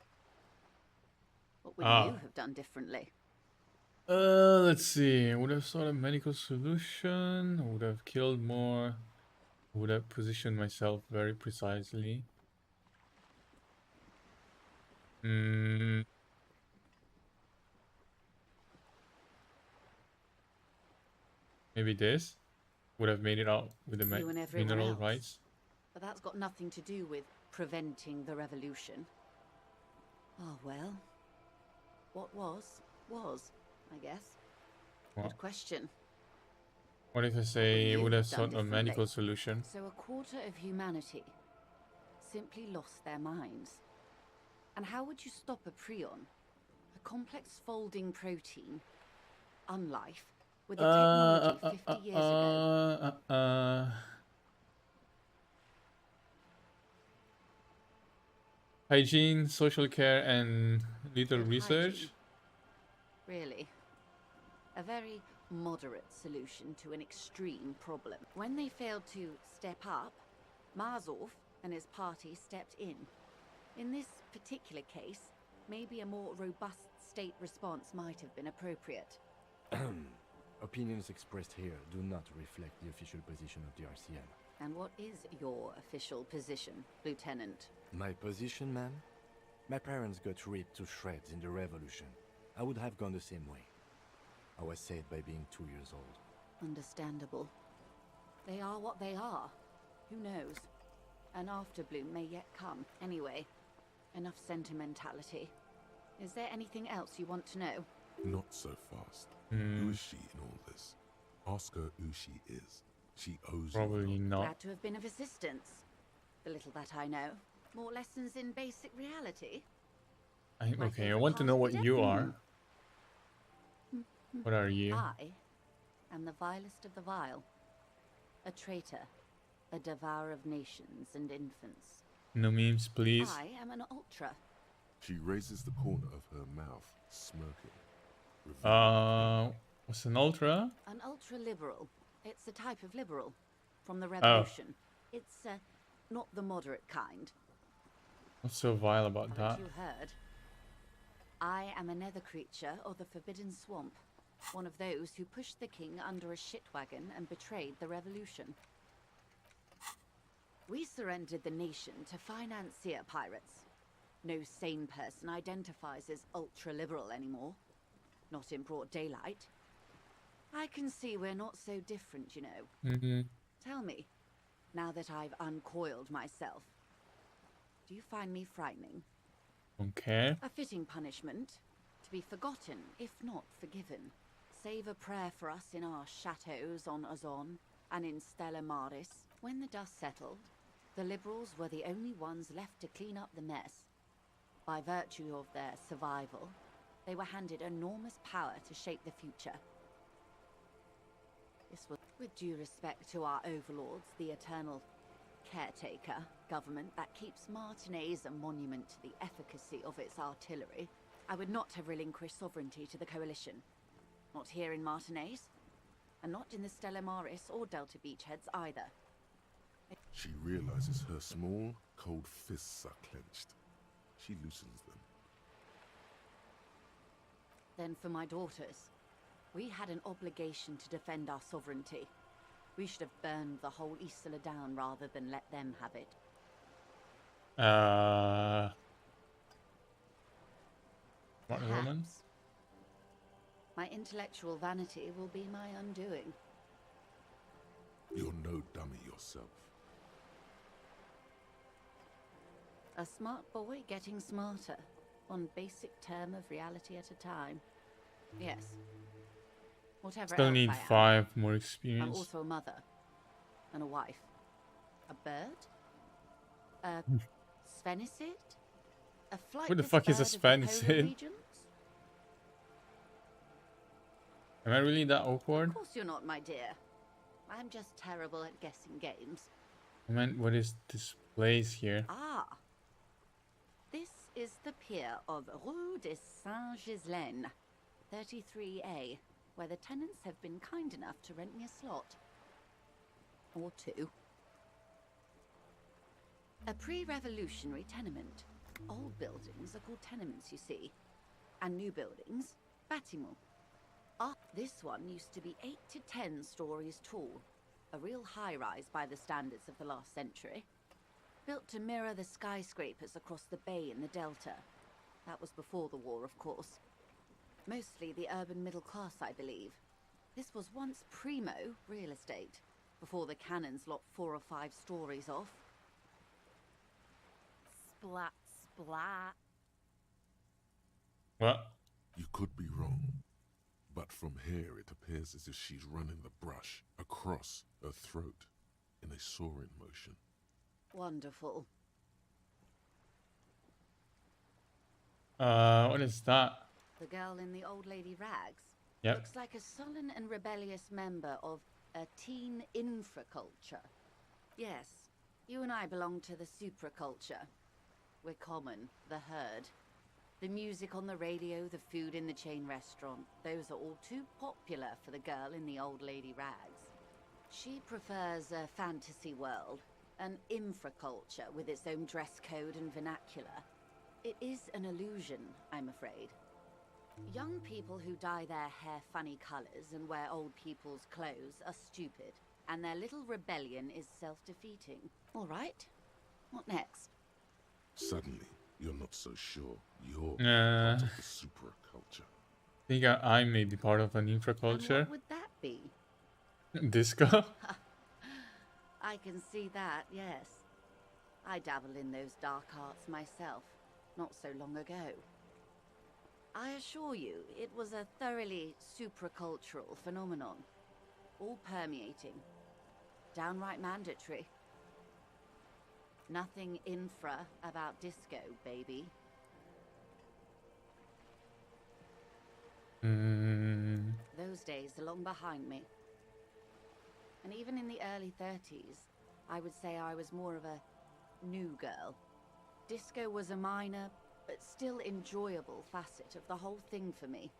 What would you have done differently? Let's see. I would have sought a medical solution. I would have killed more. I would have positioned myself very precisely. Maybe this would have made it out with the You and everyone mineral else. rights. But that's got nothing to do with preventing the revolution. Oh well. What was, I guess. What? Good question. What if I say I you would have have done sought a medical differently? solution? So a quarter of humanity simply lost their minds. And how would you stop a prion? A complex folding protein, unlife, with a technology 50 years ago. Hygiene, social care, and little Good research. hygiene. Really. A very moderate solution to an extreme problem. When they failed to step up, Mazov and his party stepped in. In this particular case, maybe a more robust state response might have been appropriate. Opinions expressed here do not reflect the official position of the RCM. And what is your official position, Lieutenant? My position, ma'am? My parents got ripped to shreds in the revolution. I would have gone the same way. I was saved by being 2 years old. Understandable. They are what they are. Who knows? An afterbloom may yet come. Anyway, enough sentimentality. Is there anything else you want to know? Not so fast. Who is she in all this? Ask her who she is. She owes Probably you. not. Glad to have been of assistance. The little that I know. More lessons in basic reality? Okay, I want to know what you are. What are you? I am the vilest of the vile. A traitor. A devourer of nations and infants. No memes, please. I am an ultra. She raises the corner of her mouth, smirking. What's an ultra? An ultra-liberal. It's a type of liberal. From the Oh. revolution. It's, not the moderate kind. What's so vile about Haven't that? you heard? I am a nether creature of the Forbidden Swamp. One of those who pushed the king under a shit wagon and betrayed the revolution. We surrendered the nation to financier pirates. No sane person identifies as ultra-liberal anymore. Not in broad daylight. I can see we're not so different, you know. Tell me, now that I've uncoiled myself, do you find me frightening? Okay. A fitting punishment, to be forgotten, if not forgiven. Save a prayer for us in our chateaus on Ozon and in Stella Maris. When the dust settled, the liberals were the only ones left to clean up the mess. By virtue of their survival, they were handed enormous power to shape the future. This was with due respect to our overlords, the eternal caretaker government that keeps Martinez a monument to the efficacy of its artillery. I would not have relinquished sovereignty to the coalition. Not here in Martinez, and not in the Stella Maris or Delta Beachheads either. She realizes her small, cold fists are clenched. She loosens them. Then for my daughters, we had an obligation to defend our sovereignty. We should have burned the whole Isla down rather than let them have it. What woman? Perhaps. My intellectual vanity will be my undoing. You're no dummy yourself. A smart boy getting smarter, one basic term of reality at a time. Yes. Whatever Still else need I am, 5 more I'm experience. also a mother. And a wife. A bird? A sphenicid? A flightless What the fuck is a bird of the polar sphenicid? regions? Am I really that awkward? Of course you're not, my dear. I'm just terrible at guessing games. I meant, what is this place here? Ah. This is the pier of Rue de Saint-Ghislain, 33A, where the tenants have been kind enough to rent me a slot. Or 2. A pre-revolutionary tenement. Old buildings are called tenements, you see. And new buildings, bâtiments. Ah, this one used to be 8 to 10 stories tall. A real high-rise by the standards of the last century. Built to mirror the skyscrapers across the bay in the Delta. That was before the war, of course. Mostly the urban middle class, I believe. This was once primo real estate, before the cannons lopped 4 or 5 stories off. Splat, splat. What? You could be wrong. But from here it appears as if she's running the brush across her throat in a soaring motion. Wonderful. What is that? The girl in the old lady rags. Yep. Looks like a sullen and rebellious member of a teen infraculture. Yes, you and I belong to the supraculture. We're common, the herd. The music on the radio, the food in the chain restaurant, those are all too popular for the girl in the old lady rags. She prefers a fantasy world, an infraculture with its own dress code and vernacular. It is an illusion, I'm afraid. Young people who dye their hair funny colors and wear old people's clothes are stupid and their little rebellion is self-defeating. All right. What next? Suddenly, you're not so sure you're Uh, part of the supraculture. I think I may be part of an And infraculture. what would that be? Disco? I can see that, yes. I dabble in those dark arts myself, not so long ago. I assure you, it was a thoroughly supracultural phenomenon. All permeating. Downright mandatory. Nothing infra about disco, baby. Those days are long behind me. And even in the early 30s, I would say I was more of a new girl. Disco was a minor, but still enjoyable facet of the whole thing for me.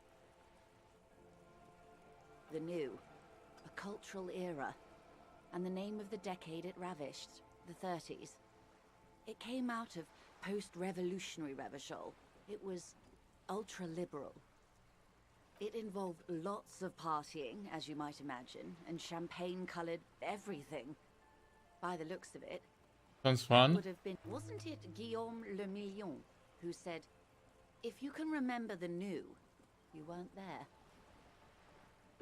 The new, a cultural era, and the name of the decade it ravished, the 30s. It came out of post-revolutionary Revachol. It was ultra-liberal. It involved lots of partying, as you might imagine, and champagne-colored everything. By the looks of it, Sounds that fun. would have been... Wasn't it Guillaume Le Million who said, if you can remember the new, you weren't there?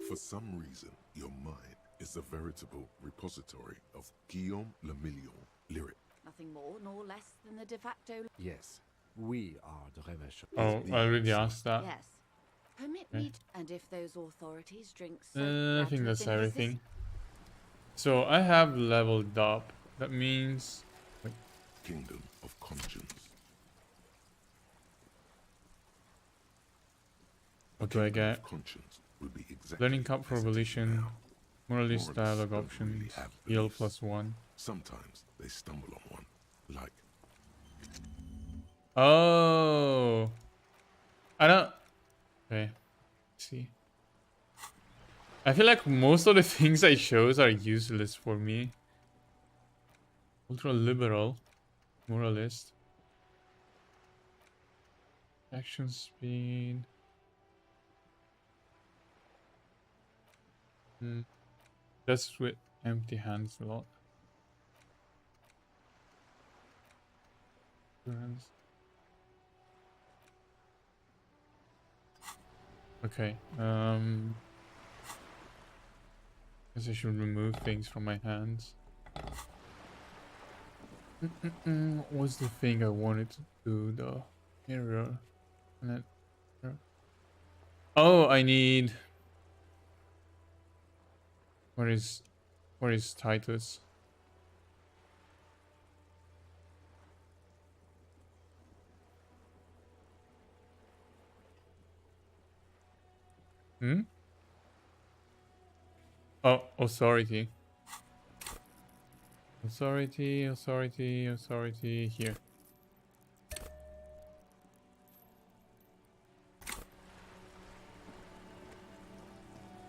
For some reason, your mind is a veritable repository of Guillaume Le Million lyric. Nothing more nor less than the de facto... Yes, we are the Revachol. Oh, I already asked that. Yes. Permit Okay. me... And if those authorities drink I think that's everything. So I have leveled up. That means... Wait. Kingdom of Conscience. What do I Kingdom get? of Conscience will be exactly Learning Cup for as it is Volition. now. Moralist Moralists dialogue don't options. really have Heal beliefs. +1. Sometimes they stumble on one, like Oh! I don't... Okay. Let's see. I feel like most of the things I chose are useless for me. Ultra liberal. Moralist. Action speed. That's with empty hands a lot. Okay. Guess I should remove things from my hands. What's the thing I wanted to do though? Mirror. And then... Oh, I need... Where is Titus? Oh, authority. Authority, here.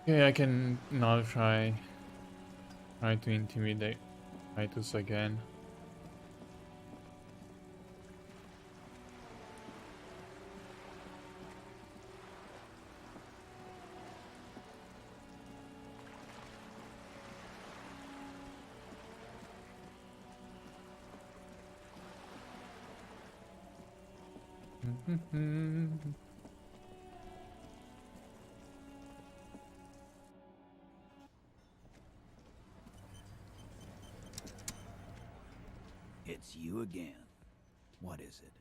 Okay, I can now try to intimidate Titus again. It's you again. What is it?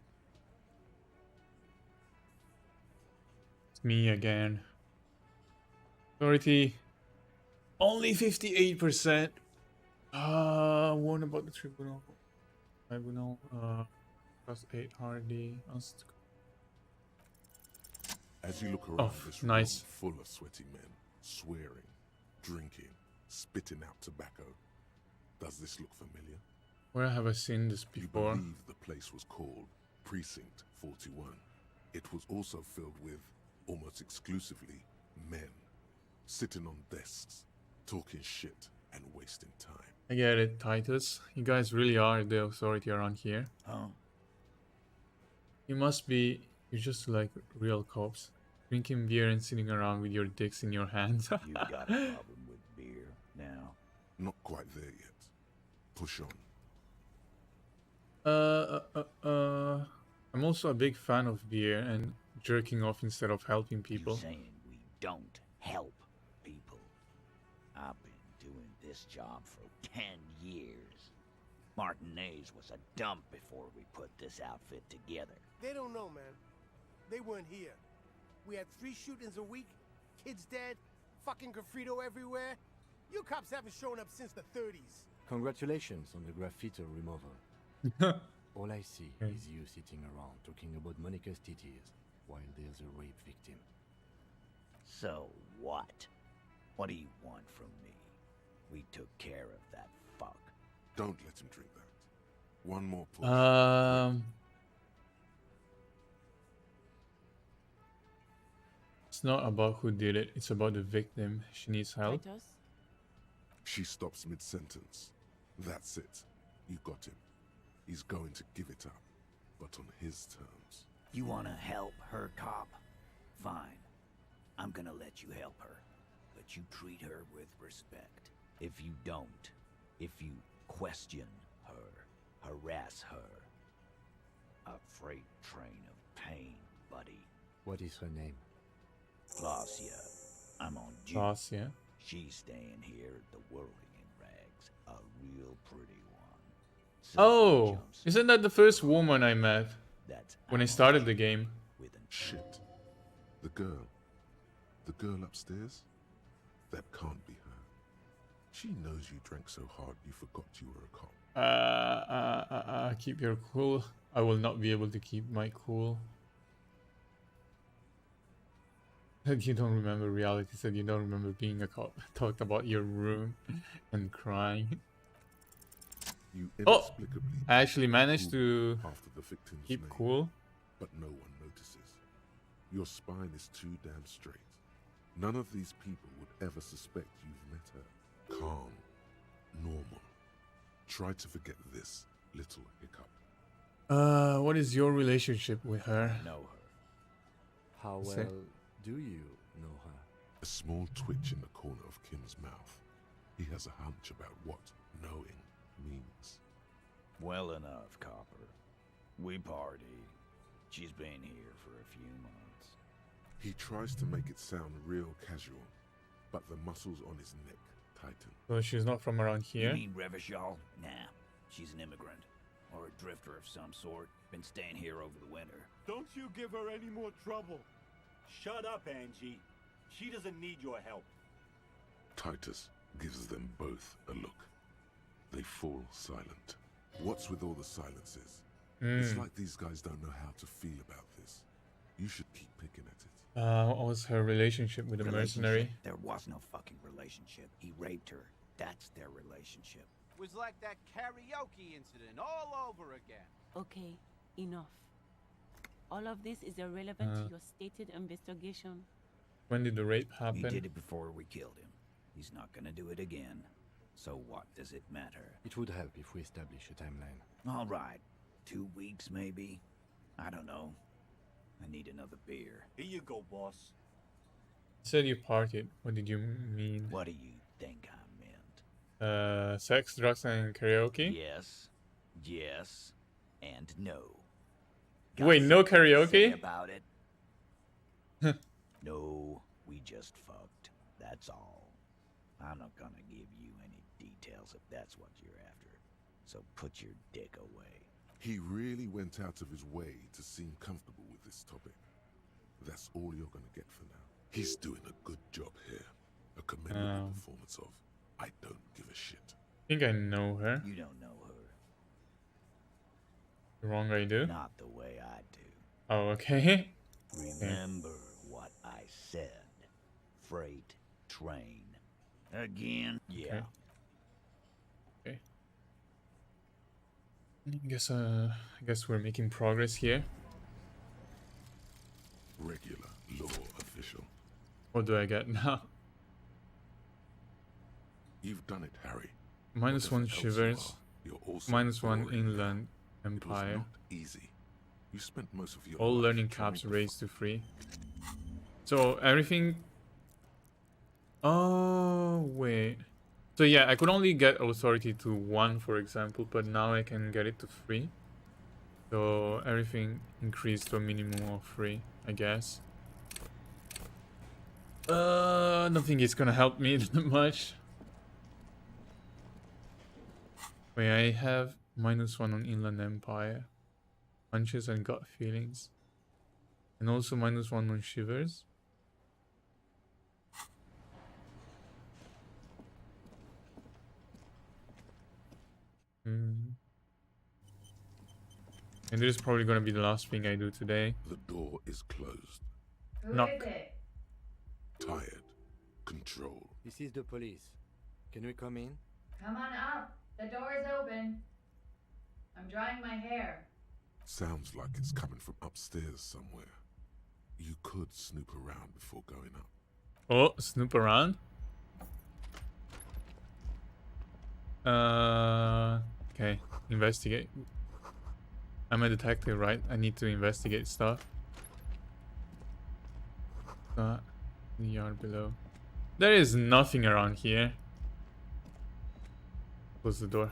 It's me again. Authority. Only 58%. What about the tribunal? +8 hardy. as you look around this room Nice. full of sweaty men, swearing, drinking, spitting out tobacco. Does this look familiar? Where have I seen this You before? believe the place was called Precinct 41. It was also filled with, almost exclusively, men. Sitting on desks, talking shit and wasting time. I get it, Titus. You guys really are the authority around here. Huh? You must be... You're just like real cops. Drinking beer and sitting around with your dicks in your hands. You've got a problem with beer now. Not quite there yet. Push on. I'm also a big fan of beer and jerking off instead of helping people. You saying we don't help people? I've been doing this job for 10 years. Martinez was a dump before we put this outfit together. They don't know, man. They weren't here. We had 3 shootings a week, kids dead, fucking graffito everywhere. You cops haven't shown up since the 30s. Congratulations on the graffiti removal. All I see is you sitting around talking about Monica's titties while there's a rape victim. So what? What do you want from me? We took care of that fuck. Don't let him drink that. One more push. It's not about who did it, it's about the victim. She needs help. She stops mid-sentence. That's it. You got him. He's going to give it up, but on his terms. You wanna help her, cop? Fine. I'm gonna let you help her. But you treat her with respect. If you don't, if you question her, harass her, a freight train of pain, buddy. What is her name? Glacia. I'm on duty. Glacia. She's staying here at the Whirling in Rags. A real pretty one. Oh, isn't that the first woman I met when I started the game? Shit. The girl upstairs? That can't be her. She knows you drank so hard you forgot you were a cop. Keep your cool. I will not be able to keep my cool. You don't remember reality, said you don't remember being a cop. Talked about your room and crying. You Oh! inexplicably I actually managed to after the victim's keep name, cool. but no one notices. Your spine is too damn straight. None of these people would ever suspect you've met her. Calm, normal. Try to forget this little hiccup. What is your relationship with her? Know her. How well Say- do you know her? A small twitch in the corner of Kim's mouth. He has a hunch about what knowing means. Well enough, Copper. We party. She's been here for a few months. He tries to make it sound real casual, but the muscles on his neck tighten. So she's not from around here? You mean Revachol? Nah. She's an immigrant. Or a drifter of some sort. Been staying here over the winter. Don't you give her any more trouble. Shut up, Angie. She doesn't need your help. Titus gives them both a look. They fall silent. What's with all the silences? It's like these guys don't know how to feel about this. You should keep picking at it. What was her relationship with the mercenary? There was no fucking relationship. He raped her. That's their relationship. Was like that karaoke incident all over again. Okay, enough. All of this is irrelevant to your stated investigation. When did the rape happen? He did it before we killed him. He's not gonna do it again. So what does it matter? It would help if we establish a timeline. All right. 2 weeks, maybe? I don't know. I need another beer. Here you go, boss. You said you partied. What did you mean? What do you think I meant? Sex, drugs, and karaoke? Yes. Yes. And no. Wait, no something to say karaoke? about it? No, we just fucked. That's all. I'm not gonna give you any details if that's what you're after. So put your dick away. He really went out of his way to seem comfortable with this topic. That's all you're gonna get for now. He's doing a good job here. A commendable performance of I don't give a shit. I think I know her. You don't know her. Wrong I do? Not the way I do. Oh, okay. Remember what I said. Freight train. Again? Yeah. Okay. I guess we're making progress here. Regular law official. What do I get now? You've done it, Harry. Minus one Whatever else you shivers. are, you're also Minus one boring. inland It was empire. not easy. You spent most of your All life learning trying caps to raised to 3. So everything. Oh wait. So yeah, I could only get authority to 1, for example, but now I can get it to 3. So everything increased to a minimum of 3, I guess. I don't think it's gonna help me that much. Wait, I have -1 on Inland Empire. Hunches and gut feelings. And also -1 on shivers. And this is probably gonna be the last thing I do today. The door is closed. Knock. Who is it? Tired. Control. This is the police. Can we come in? Come on up. The door is open. I'm drying my hair. Sounds like it's coming from upstairs somewhere. You could snoop around before going up. Oh, snoop around. Okay, investigate. I'm a detective, right? I need to investigate stuff. In the yard below. There is nothing around here. Close the door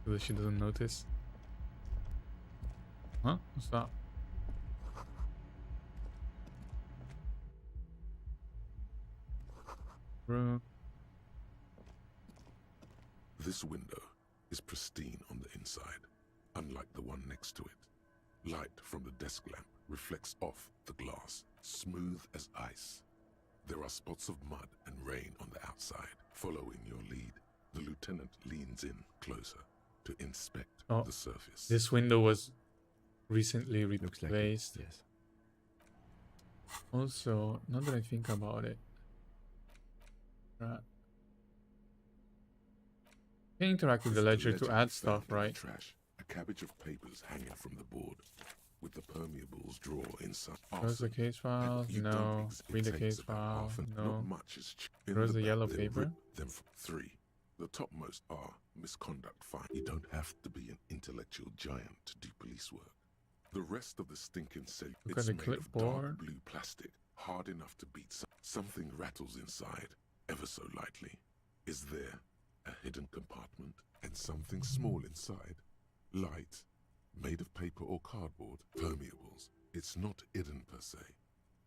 so that she doesn't notice. Huh? What's that? Room. This window is pristine on the inside, unlike the one next to it. Light from the desk lamp reflects off the glass, smooth as ice. There are spots of mud and rain on the outside. Following your lead, the lieutenant leans in closer to inspect the surface. This window was recently replaced. Like it, yes. Also, now that I think about it, right. You can interact with the ledger to add stuff, right? Trash. A cabbage of papers hanging from the board, with the permeables drawer inside. Close the case file. No. Read the case file. No. Not much is Where's the yellow paper? Them 3. The topmost are misconduct fine. You don't have to be an intellectual giant to do police work. The rest of the stinking cell, Look it's at the made of dark clipboard. blue plastic, hard enough to beat something rattles inside, ever so lightly. Is there a hidden compartment and something small inside? Light, made of paper or cardboard, permeables. It's not hidden per se.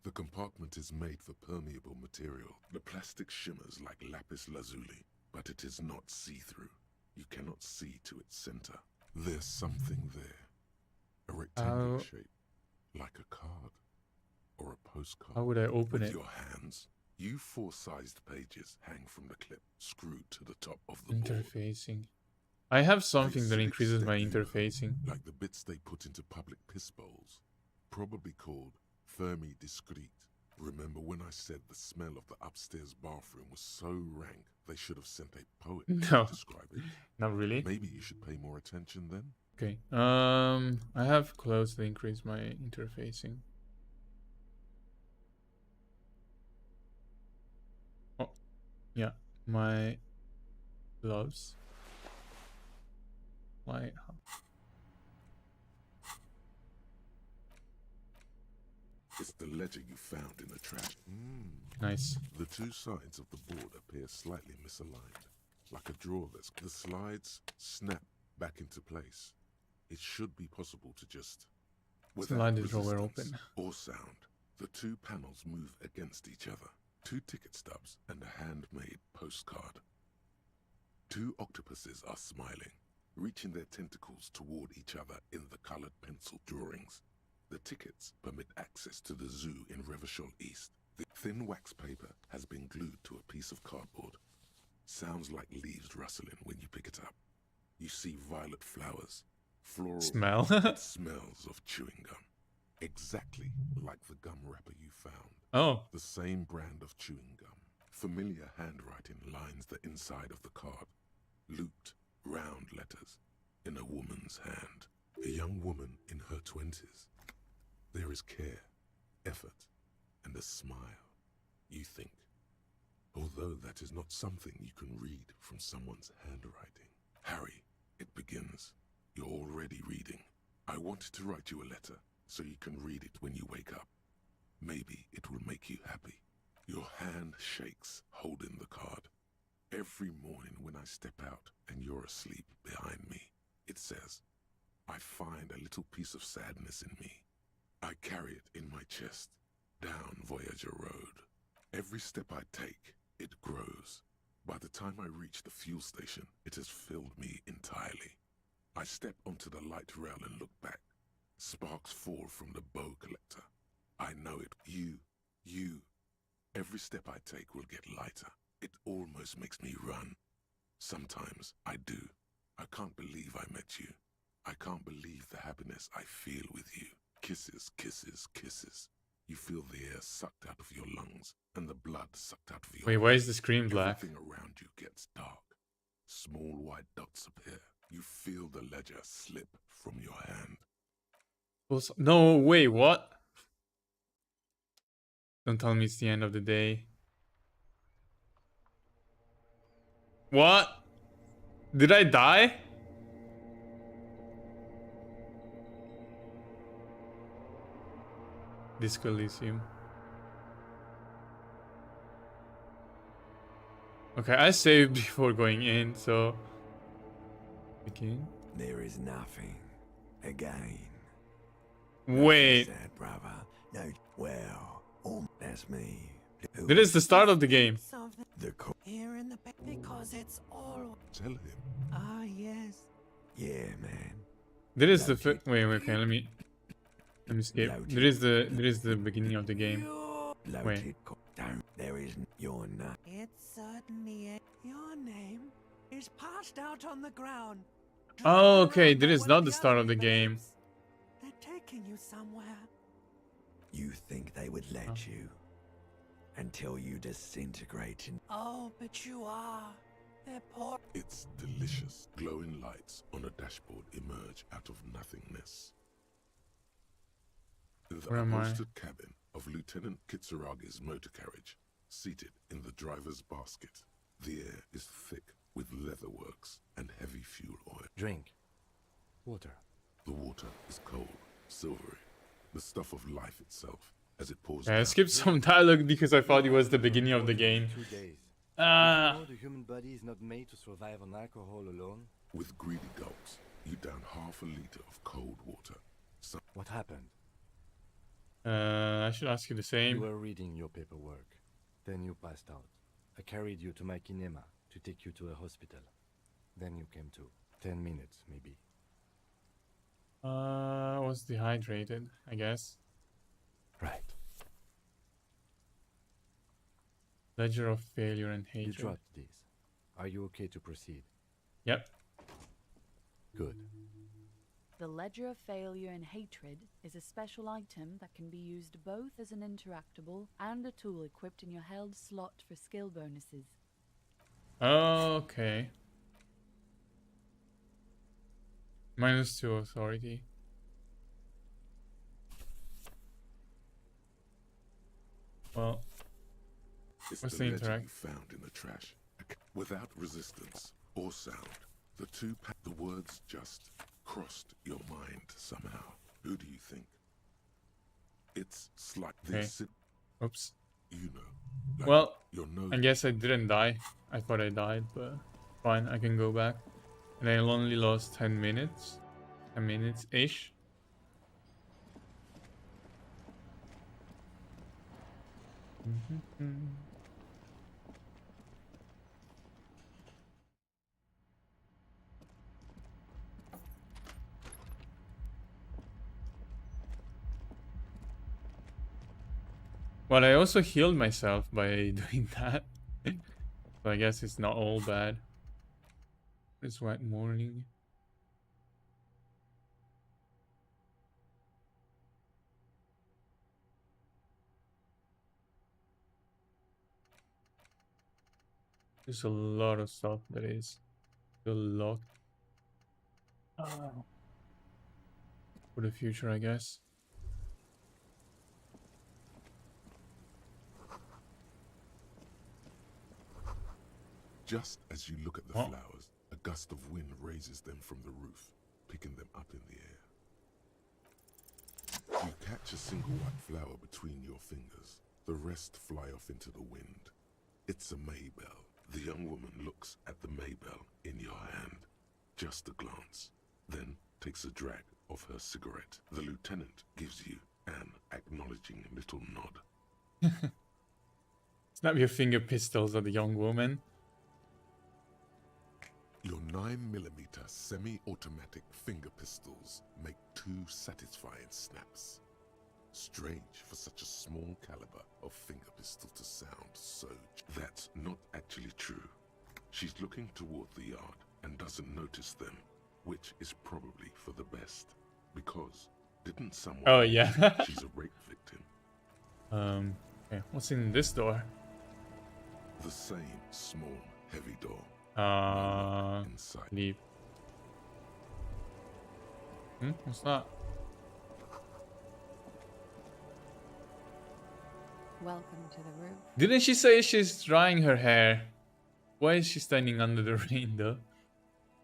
The compartment is made for permeable material. The plastic shimmers like lapis lazuli, but it is not see-through. You cannot see to its center. There's something there. A rectangular shape, like a card or a postcard. How would I open With it? your hands, you 4-sized pages hang from the clip, screwed to the top of the board. Interfacing. I have something that increases my interfacing. Like the bits they put into public piss bowls. Probably called Fermi Discrete. Remember when I said the smell of the upstairs bathroom was so rank they should have sent a poet No. to describe it? Not really. Maybe you should pay more attention then? Okay. I have closed to increase my interfacing. Oh, yeah. My gloves. My It's the ledger you found in the trash. Nice. The 2 sides of the board appear slightly misaligned, like a drawer that's... The slides snap back into place. It should be possible to just... Slide the drawer resistance open. or sound, the 2 panels move against each other. 2 ticket stubs and a handmade postcard. 2 octopuses are smiling, reaching their tentacles toward each other in the colored pencil drawings. The tickets permit access to the zoo in Revachol East. The thin wax paper has been glued to a piece of cardboard. Sounds like leaves rustling when you pick it up. You see violet flowers. Floral. Smell. It smells of chewing gum. Exactly like the gum wrapper you found. Oh. The same brand of chewing gum. Familiar handwriting lines the inside of the card. Looped, round letters in a woman's hand. A young woman in her 20s. There is care, effort, and a smile, you think. Although that is not something you can read from someone's handwriting. Harry, it begins. You're already reading. I wanted to write you a letter so you can read it when you wake up. Maybe it will make you happy. Your hand shakes, holding the card. Every morning when I step out and you're asleep behind me, it says, I find a little piece of sadness in me. I carry it in my chest, down Voyager Road. Every step I take, it grows. By the time I reach the fuel station, it has filled me entirely. I step onto the light rail and look back. Sparks fall from the bow collector. I know it. You. Every step I take will get lighter. It almost makes me run. Sometimes I do. I can't believe I met you. I can't believe the happiness I feel with you. Kisses, kisses, kisses. You feel the air sucked out of your lungs and the blood sucked out of your Wait, why is the screen black? Everything around you gets dark. Small white dots appear. You feel the ledger slip from your hand. No, wait, what? Don't tell me it's the end of the day. What? Did I die? Disco Elysium. Okay, I saved before going in, so... Begin? There is nothing. Again. Wait. Nothing sad, brother. No, well, that's me. This is the start of the game. The Here in the back because it's all. Tell him. Ah, yes. Yeah, man. This is the wait, okay, let me skip. There is the beginning of the game. Wait. There is your name. It's certainly your name is passed out on the ground. Oh, okay, this is not the start of the game. They're taking you somewhere. You think they would let you until you disintegrate in... Oh, but you are. They're poor. It's delicious. Glowing lights on a dashboard emerge out of nothingness. In the upholstered cabin of Lieutenant Kitsuragi's motor carriage, seated in the driver's basket, the air is thick with leatherworks and heavy fuel oil. Drink. Water. The water is cold, silvery, the stuff of life itself, as it pours I down. skipped some dialogue because I thought it was the beginning of the game. 2 days. You Ah. know the human body is not made to survive on alcohol alone. With greedy gulps, you down half a liter of cold water. What happened? I should ask you the same. You were reading your paperwork. Then you passed out. I carried you to my kinema to take you to a hospital. Then you came to. 10 minutes, maybe. I was dehydrated, I guess. Right. Ledger of failure and You hatred. dropped these. Are you okay to proceed? Yep. Good. The Ledger of Failure and Hatred is a special item that can be used both as an interactable and a tool equipped in your held slot for skill bonuses. Okay. -2 authority. Well, It's what's the the ledger interact? you found in the trash. Without resistance or sound, the words just crossed your mind somehow. Who do you think? It's like Okay. this. Oops. You know. Like Well, your nose. I guess I didn't die. I thought I died, but fine, I can go back. And I only lost 10 minutes. 10 minutes-ish. Well, I also healed myself by doing that. So I guess it's not all bad. It's wet morning. There's a lot of stuff that is still locked. For the future, I guess. Just as you look at the flowers, a gust of wind raises them from the roof, picking them up in the air. You catch a single white flower between your fingers. The rest fly off into the wind. It's a Maybell, The young woman looks at the Maybell in your hand, just a glance, then takes a drag of her cigarette. The lieutenant gives you an acknowledging little nod. Snap your finger pistols at the young woman. Your 9mm semi-automatic finger pistols make 2 satisfying snaps. Strange for such a small caliber of finger pistol to sound so. That's not actually true. She's looking toward the yard and doesn't notice them, which is probably for the best. Because didn't someone Oh yeah. she's a rape victim? Okay, what's in this door? The same small, heavy door. Inside. Leave. What's that? Welcome to the roof. Didn't she say she's drying her hair? Why is she standing under the rain though?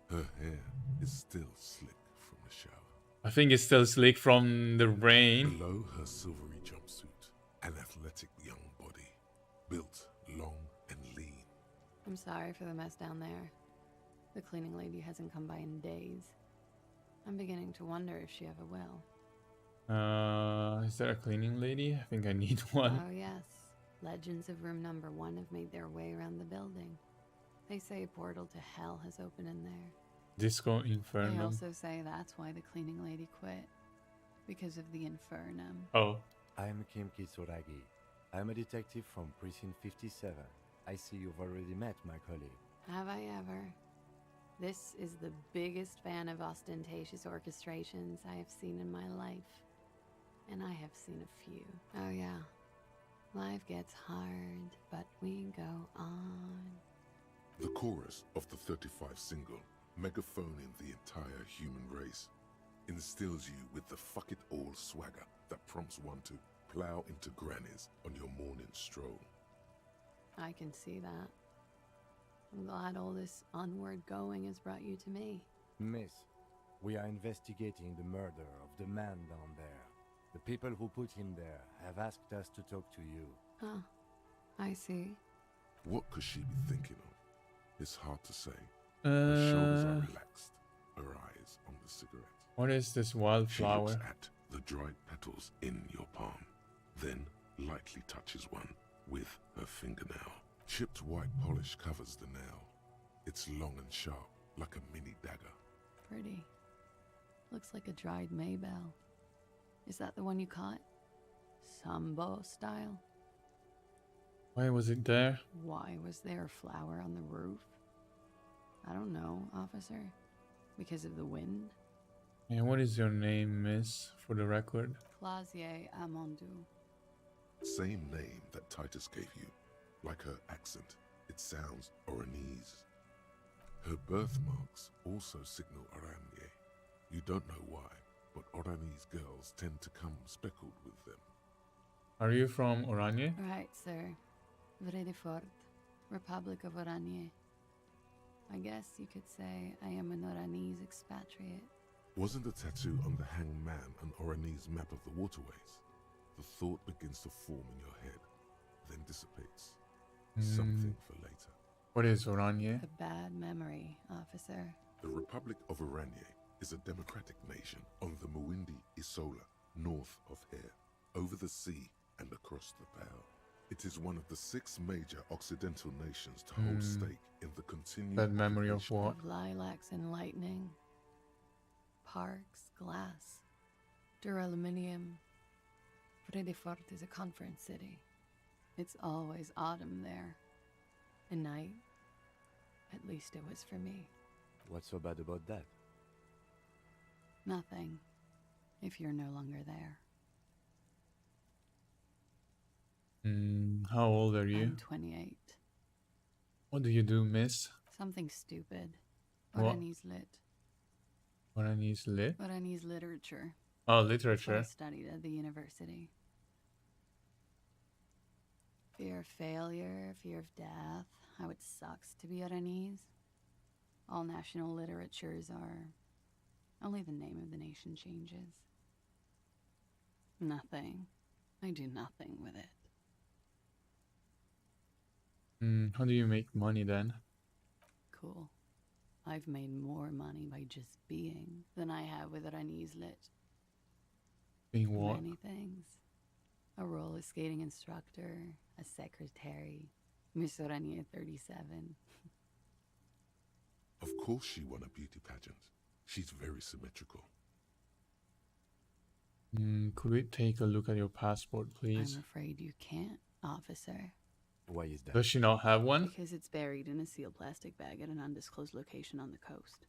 Her hair is still slick from the shower. I think it's still slick from the rain. Below her silvery jumpsuit, an athletic young body, built long and lean. I'm sorry for the mess down there. The cleaning lady hasn't come by in days. I'm beginning to wonder if she ever will. Is there a cleaning lady? I think I need one. Oh yes. Legends of room number 1 have made their way around the building. They say a portal to hell has opened in there. Disco They Inferno. also say that's why the cleaning lady quit. Because of the infernum. Oh. I'm Kim Kitsuragi. I'm a detective from Precinct 57. I see you've already met my colleague. Have I ever? This is the biggest fan of ostentatious orchestrations I have seen in my life. And I have seen a few. Oh yeah. Life gets hard, but we go on. The chorus of the 35 single, megaphoning the entire human race, instills you with the fuck it all swagger that prompts one to plow into grannies on your morning stroll. I can see that. I'm glad all this onward going has brought you to me. Miss, we are investigating the murder of the man down there. The people who put him there have asked us to talk to you. Oh, I see. What could she be thinking of? It's hard to say. Her shoulders are relaxed, her eyes on the cigarette. What is this She wildflower? looks at the dried petals in your palm, then lightly touches one with her fingernail. Chipped white polish covers the nail. It's long and sharp, like a mini dagger. Pretty. Looks like a dried Maybell. Is that the one you caught? Sambo style? Why was it there? Why was there a flower on the roof? I don't know, officer. Because of the wind? And what is your name, miss, for the record? Clausier Amandou. Same name that Titus gave you. Like her accent, it sounds Oranese. Her birthmarks also signal Oranje. You don't know why, but Oranese girls tend to come speckled with them. Are you from Oranje? Right, sir. Vredefort, Republic of Oranje. I guess you could say I am an Oranese expatriate. Wasn't the tattoo on the hanged man an Oranese map of the waterways? The thought begins to form in your head, then dissipates. Something for later. What is Oranje? A bad memory, officer. The Republic of Oranje is a democratic nation on the Muindi Isola, north of here, over the sea and across the Pale. It is one of the 6 major Occidental nations to hold stake in the continued Bad memory of what? Of lilacs and lightning. Parks, glass, duraluminium. Vredefort is a conference city. It's always autumn there. And night. At least it was for me. What's so bad about that? Nothing. If you're no longer there. How old are you? I'm 28. What do you do, miss? Something stupid. What? Oranese lit. Oranese lit? Oranese literature. Oh, That's what I literature. studied at the university. Fear of failure, fear of death, how it sucks to be Oranese. All national literatures are... Only the name of the nation changes. Nothing. I do nothing with it. How do you make money then? Cool. I've made more money by just being than I have with Ranislet. Being what? Many things. A roller skating instructor, a secretary, Miss Ranier 37. Of course she won a beauty pageant. She's very symmetrical. Could we take a look at your passport, please? I'm afraid you can't, officer. Why is that? Does she not have one? Because it's buried in a sealed plastic bag at an undisclosed location on the coast,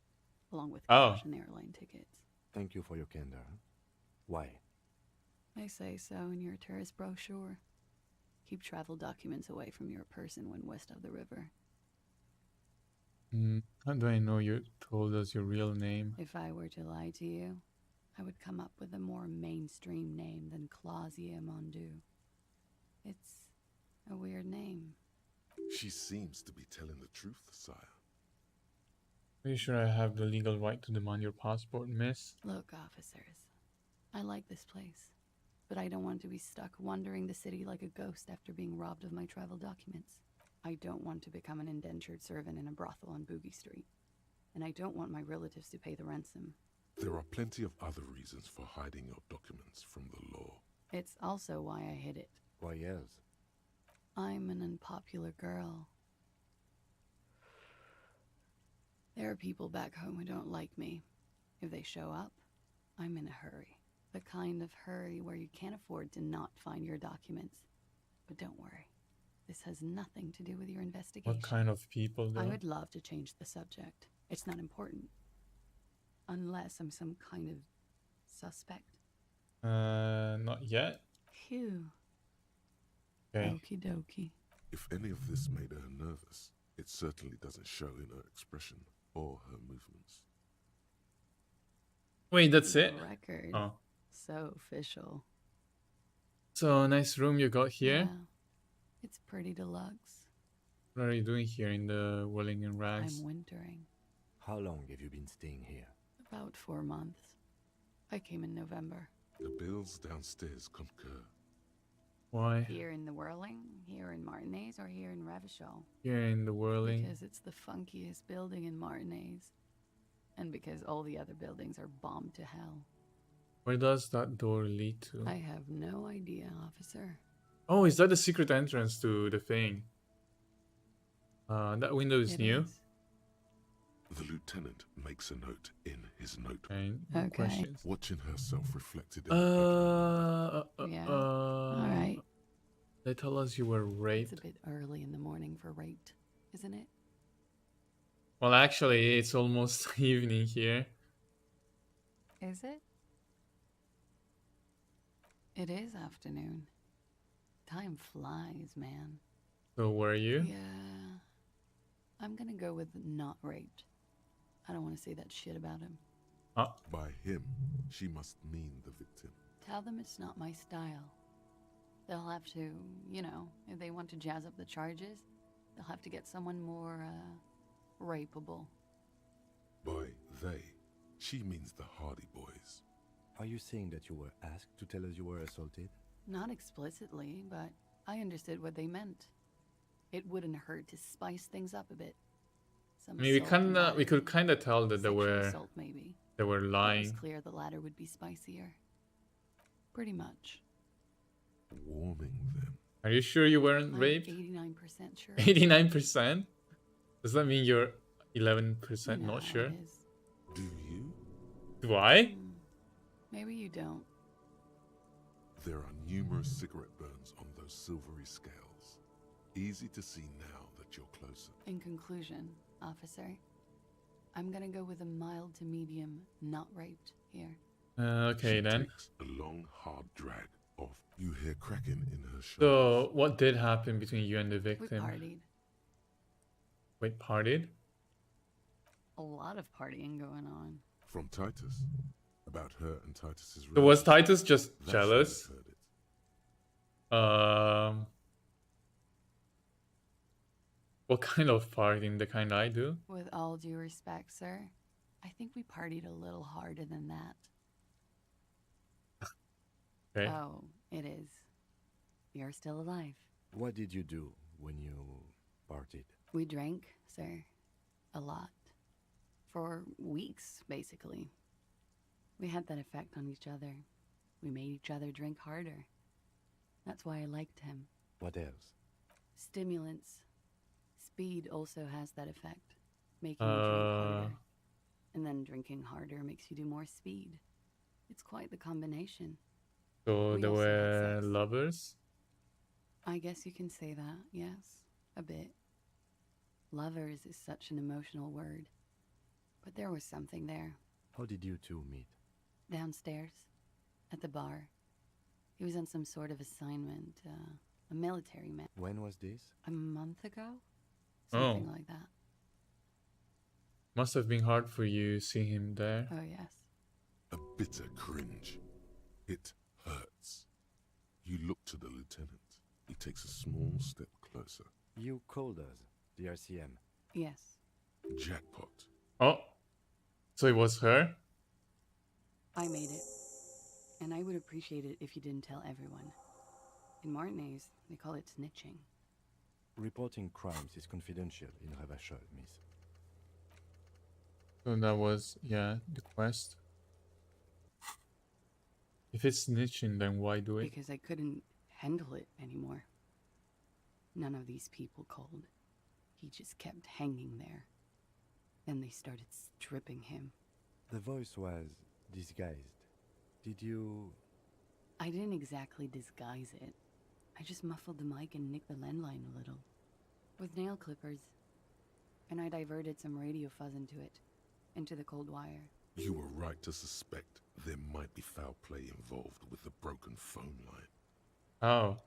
along with Oh. cash and airline tickets. Thank you for your candor. Why? They say so in your tourist brochure. Keep travel documents away from your person when west of the river. How do I know you told us your real name? If I were to lie to you, I would come up with a more mainstream name than Clausia Mondu. It's a weird name. She seems to be telling the truth, sire. Are you sure I have the legal right to demand your passport, miss? Look, officers, I like this place, but I don't want to be stuck wandering the city like a ghost after being robbed of my travel documents. I don't want to become an indentured servant in a brothel on Boogie Street. And I don't want my relatives to pay the ransom. There are plenty of other reasons for hiding your documents from the law. It's also why I hid it. Why else? I'm an unpopular girl. There are people back home who don't like me. If they show up, I'm in a hurry. The kind of hurry where you can't afford to not find your documents. But don't worry. This has nothing to do with your investigation. What kind of people, though? I would love to change the subject. It's not important. Unless I'm some kind of suspect. Not yet. Phew. Okay. Okie dokie. If any of this made her nervous, it certainly doesn't show in her expression or her movements. Wait, that's it? Record. Oh. So official. So, nice room you got here. Yeah. It's pretty deluxe. What are you doing here in the Wellington rags? I'm wintering. How long have you been staying here? About 4 months. I came in November. The bills downstairs concur. Why? Here in the Whirling, here in Martinez, or here in Ravishall? Here in the Whirling. Because it's the funkiest building in Martinez. And because all the other buildings are bombed to hell. Where does that door lead to? I have no idea, officer. Oh, is that the secret entrance to the thing? That window is new. The lieutenant makes a note in his notebook. Okay. Questions? Watching herself reflected in the Yeah. Alright. They tell us you were raped. It's a bit early in the morning for rape, isn't it? Well, actually, it's almost evening here. Is it? It is afternoon. Time flies, man. So were you? Yeah. I'm gonna go with not raped. I don't want to say that shit about him. By him, she must mean the victim. Tell them it's not my style. They'll have to, you know, if they want to jazz up the charges, they'll have to get someone more, rapeable. By they, she means the Hardy Boys. Are you saying that you were asked to tell us you were assaulted? Not explicitly, but I understood what they meant. It wouldn't hurt to spice things up a bit. I mean, we could kind of tell that Sexual assault, maybe. they were It was lying. clear the latter would be spicier. Pretty much. Warming them. Are you sure you weren't I'm raped? 89% sure. 89%? Does that mean you're 11% not how sure? it is. Do you? Do I? Maybe you don't. There are numerous cigarette burns on those silvery scales. Easy to see now that you're closer. In conclusion, officer, I'm gonna go with a mild to medium, not raped here. Okay She then. takes a long, hard drag off. You hear cracking in her shoulders. So, what did happen between you and the We victim? partied. Wait, partied? A lot of partying going on. From Titus. About her and Titus's So was relationship. Titus just That's where jealous? I've heard it. What kind of partying? The kind I do? With all due respect, sir, I think we partied a little harder than that. Okay. Oh, it is. You're still alive. What did you do when you partied? We drank, sir. A lot. For weeks, basically. We had that effect on each other. We made each other drink harder. That's why I liked him. What else? Stimulants. Speed also has that effect, making you drink harder. And then drinking harder makes you do more speed. It's quite the combination. So We they also had were sex. lovers? I guess you can say that, yes. A bit. Lovers is such an emotional word. But there was something there. How did you two meet? Downstairs. At the bar. He was on some sort of assignment. A military man. When was this? A month ago? Something like that. Must have been hard for you seeing him there. Oh, yes. A bitter cringe. It hurts. You look to the lieutenant. He takes a small step closer. You called us, the RCM. Yes. Jackpot. Oh, so it was her? I made it. And I would appreciate it if you didn't tell everyone. In Martinez, they call it snitching. Reporting crimes is confidential in Ravachol, miss. So that was, yeah, the quest. If it's snitching, then why do it? Because I couldn't handle it anymore. None of these people called. He just kept hanging there. Then they started stripping him. The voice was disguised. Did you... I didn't exactly disguise it. I just muffled the mic and nicked the landline a little. With nail clippers. And I diverted some radio fuzz into it. Into the cold wire. You were right to suspect there might be foul play involved with the broken phone line. Oh.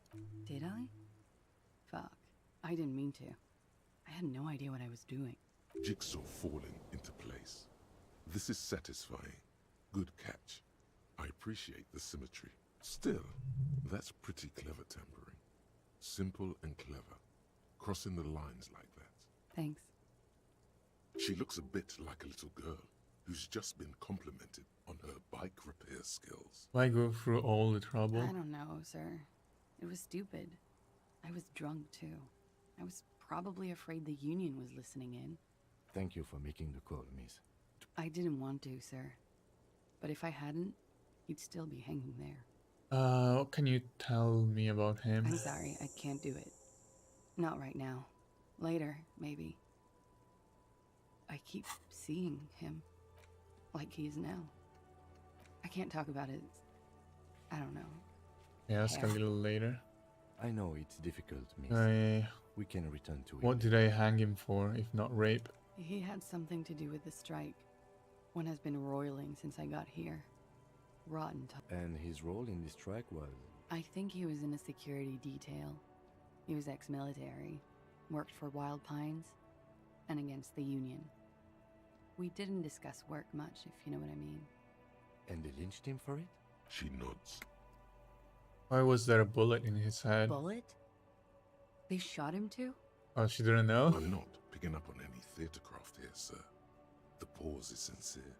Did I? Fuck. I didn't mean to. I had no idea what I was doing. Jigsaw falling into place. This is satisfying. Good catch. I appreciate the symmetry. Still, that's pretty clever tampering. Simple and clever. Crossing the lines like that. Thanks. She looks a bit like a little girl who's just been complimented on her bike repair skills. Why go through all the trouble? I don't know, sir. It was stupid. I was drunk, too. I was probably afraid the union was listening in. Thank you for making the call, miss. I didn't want to, sir. But if I hadn't, he'd still be hanging there. What can you tell me about him? I'm sorry, I can't do it. Not right now. Later, maybe. I keep seeing him. Like he is now. I can't talk about it. I don't know. Yeah, ask a little later. I know it's difficult, miss. We can return to it. What did I hang him for, if not rape? He had something to do with the strike. One has been roiling since I got here. Rotten top. And his role in this strike was? I think he was in a security detail. He was ex-military, worked for Wild Pines, and against the Union. We didn't discuss work much, if you know what I mean. And they lynched him for it? She nods. Why was there a bullet in his head? Bullet? They shot him too? Oh, she didn't know? I'm not picking up on any theatrecraft here, sir. The pause is sincere.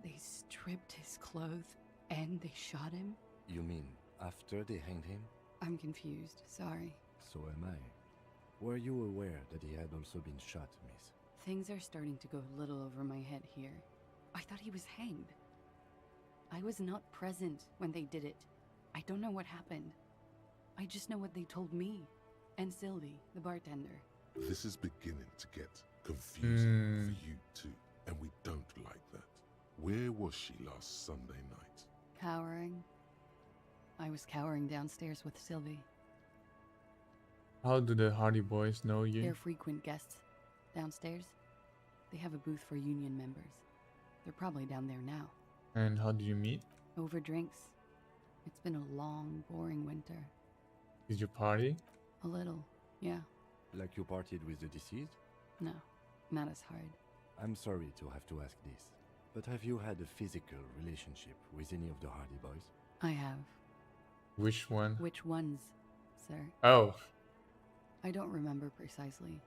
They stripped his clothes and they shot him? You mean after they hanged him? I'm confused, sorry. So am I. Were you aware that he had also been shot, miss? Things are starting to go a little over my head here. I thought he was hanged. I was not present when they did it. I don't know what happened. I just know what they told me. And Sylvie, the bartender. This is beginning to get confusing for you too, and we don't like that. Where was she last Sunday night? Cowering. I was cowering downstairs with Sylvie. How do the Hardy Boys know you? They're frequent guests. Downstairs, they have a booth for union members. They're probably down there now. And how did you meet? Over drinks. It's been a long, boring winter. Did you party? A little, yeah. Like you partied with the deceased? No, not as hard. I'm sorry to have to ask this, but have you had a physical relationship with any of the Hardy Boys? I have. Which one? Which ones, sir? Oh. I don't remember precisely.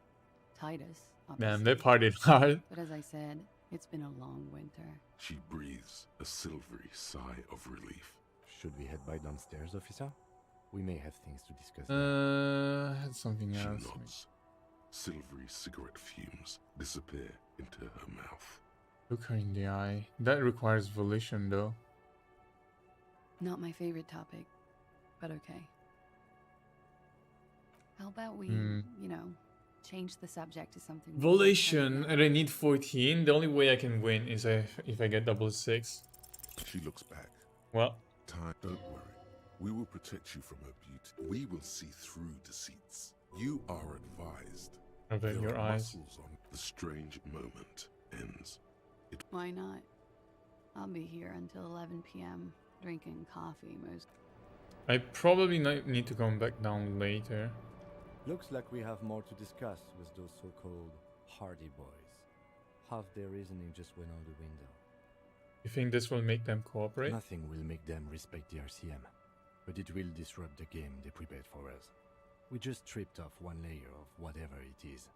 Titus, Damn, they partied hard. But as I said, it's been a long winter. She breathes a silvery sigh of relief. Should we head by downstairs, officer? We may have things to discuss. Had something else. She nods. silvery cigarette fumes disappear into her mouth. Look her in the eye. That requires volition, though. Not my favorite topic, but okay. How about we, you know, change the subject to something... Volition, and I need 14. The only way I can win is if I get double 6. She looks back. Well, Time, don't worry. We will protect you from her beauty. We will see through deceits. You are advised. Open your eyes. On the strange moment ends. Why not? I'll be here until 11 p.m. drinking coffee most... I probably need to come back down later. Looks like we have more to discuss with those so-called Hardy Boys. Half their reasoning just went out the window. You think this will make them cooperate? Nothing will make them respect the RCM, but it will disrupt the game they prepared for us. We just stripped off one layer of whatever it is.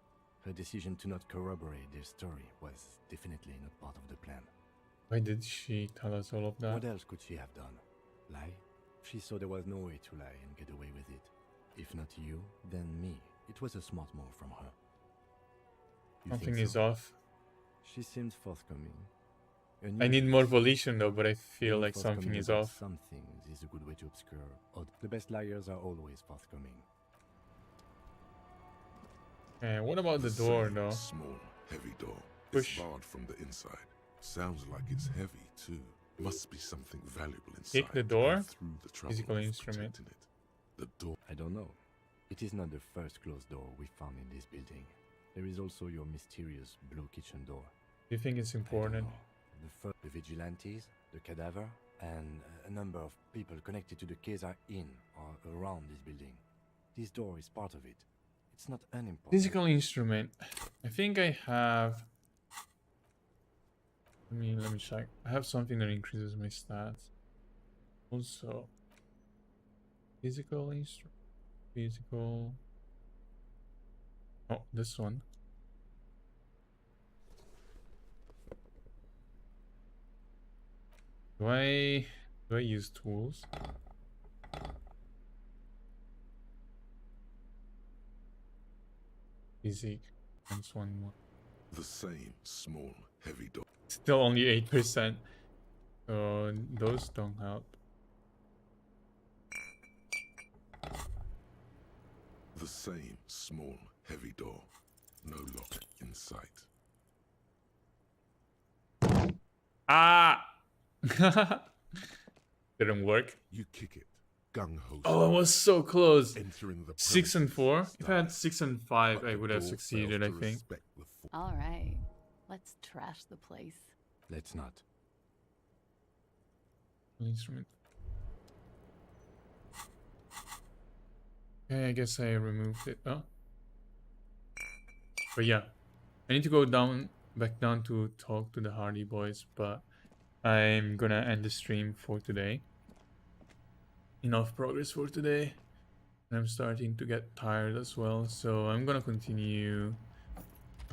Her decision to not corroborate their story was definitely not part of the plan. Why did she tell us all of that? What else could she have done? Lie? She saw there was no way to lie and get away with it. If not you, then me. It was a smart move from her. Something is off. She seems forthcoming. I need more volition though, but I feel like something is off. Something is a good way to obscure. The best liars are always forthcoming. What about the door though? Small, heavy door. Push. It's barred from the inside. Sounds like it's heavy too. Must be something valuable inside. Kick the door? Through the trouble Physical of instrument. protecting it. The door. I don't know. It is not the first closed door we found in this building. There is also your mysterious blue kitchen door. Do you think it's important? The vigilantes, the cadaver, and a number of people connected to the case are in or around this building. This door is part of it. It's not unimportant. Physical instrument. I think I have... Let me check. I have something that increases my stats. Also, physical instrument. Physical. Oh, this one. Do I use tools? Physique. That's one more. The same small, heavy door. Still only 8%. So those don't help. The same small, heavy door. No lock in sight. Ah! Didn't work. You kick it. Gung ho. Oh, I was so close. Entering the 6 and 4. If I had 6 and 5, I would have succeeded, I think. All right. Let's trash the place. Let's not. Instrument. Okay, I guess I removed it. Oh. But yeah. I need to go back down to talk to the Hardy Boys, but I'm gonna end the stream for today. Enough progress for today. I'm starting to get tired as well, so I'm gonna continue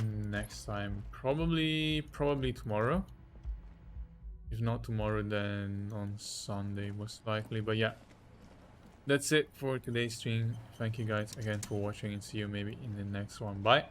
next time. Probably tomorrow. If not tomorrow, then on Sunday most likely. But yeah, that's it for today's stream. Thank you guys again for watching, and see you maybe in the next one. Bye.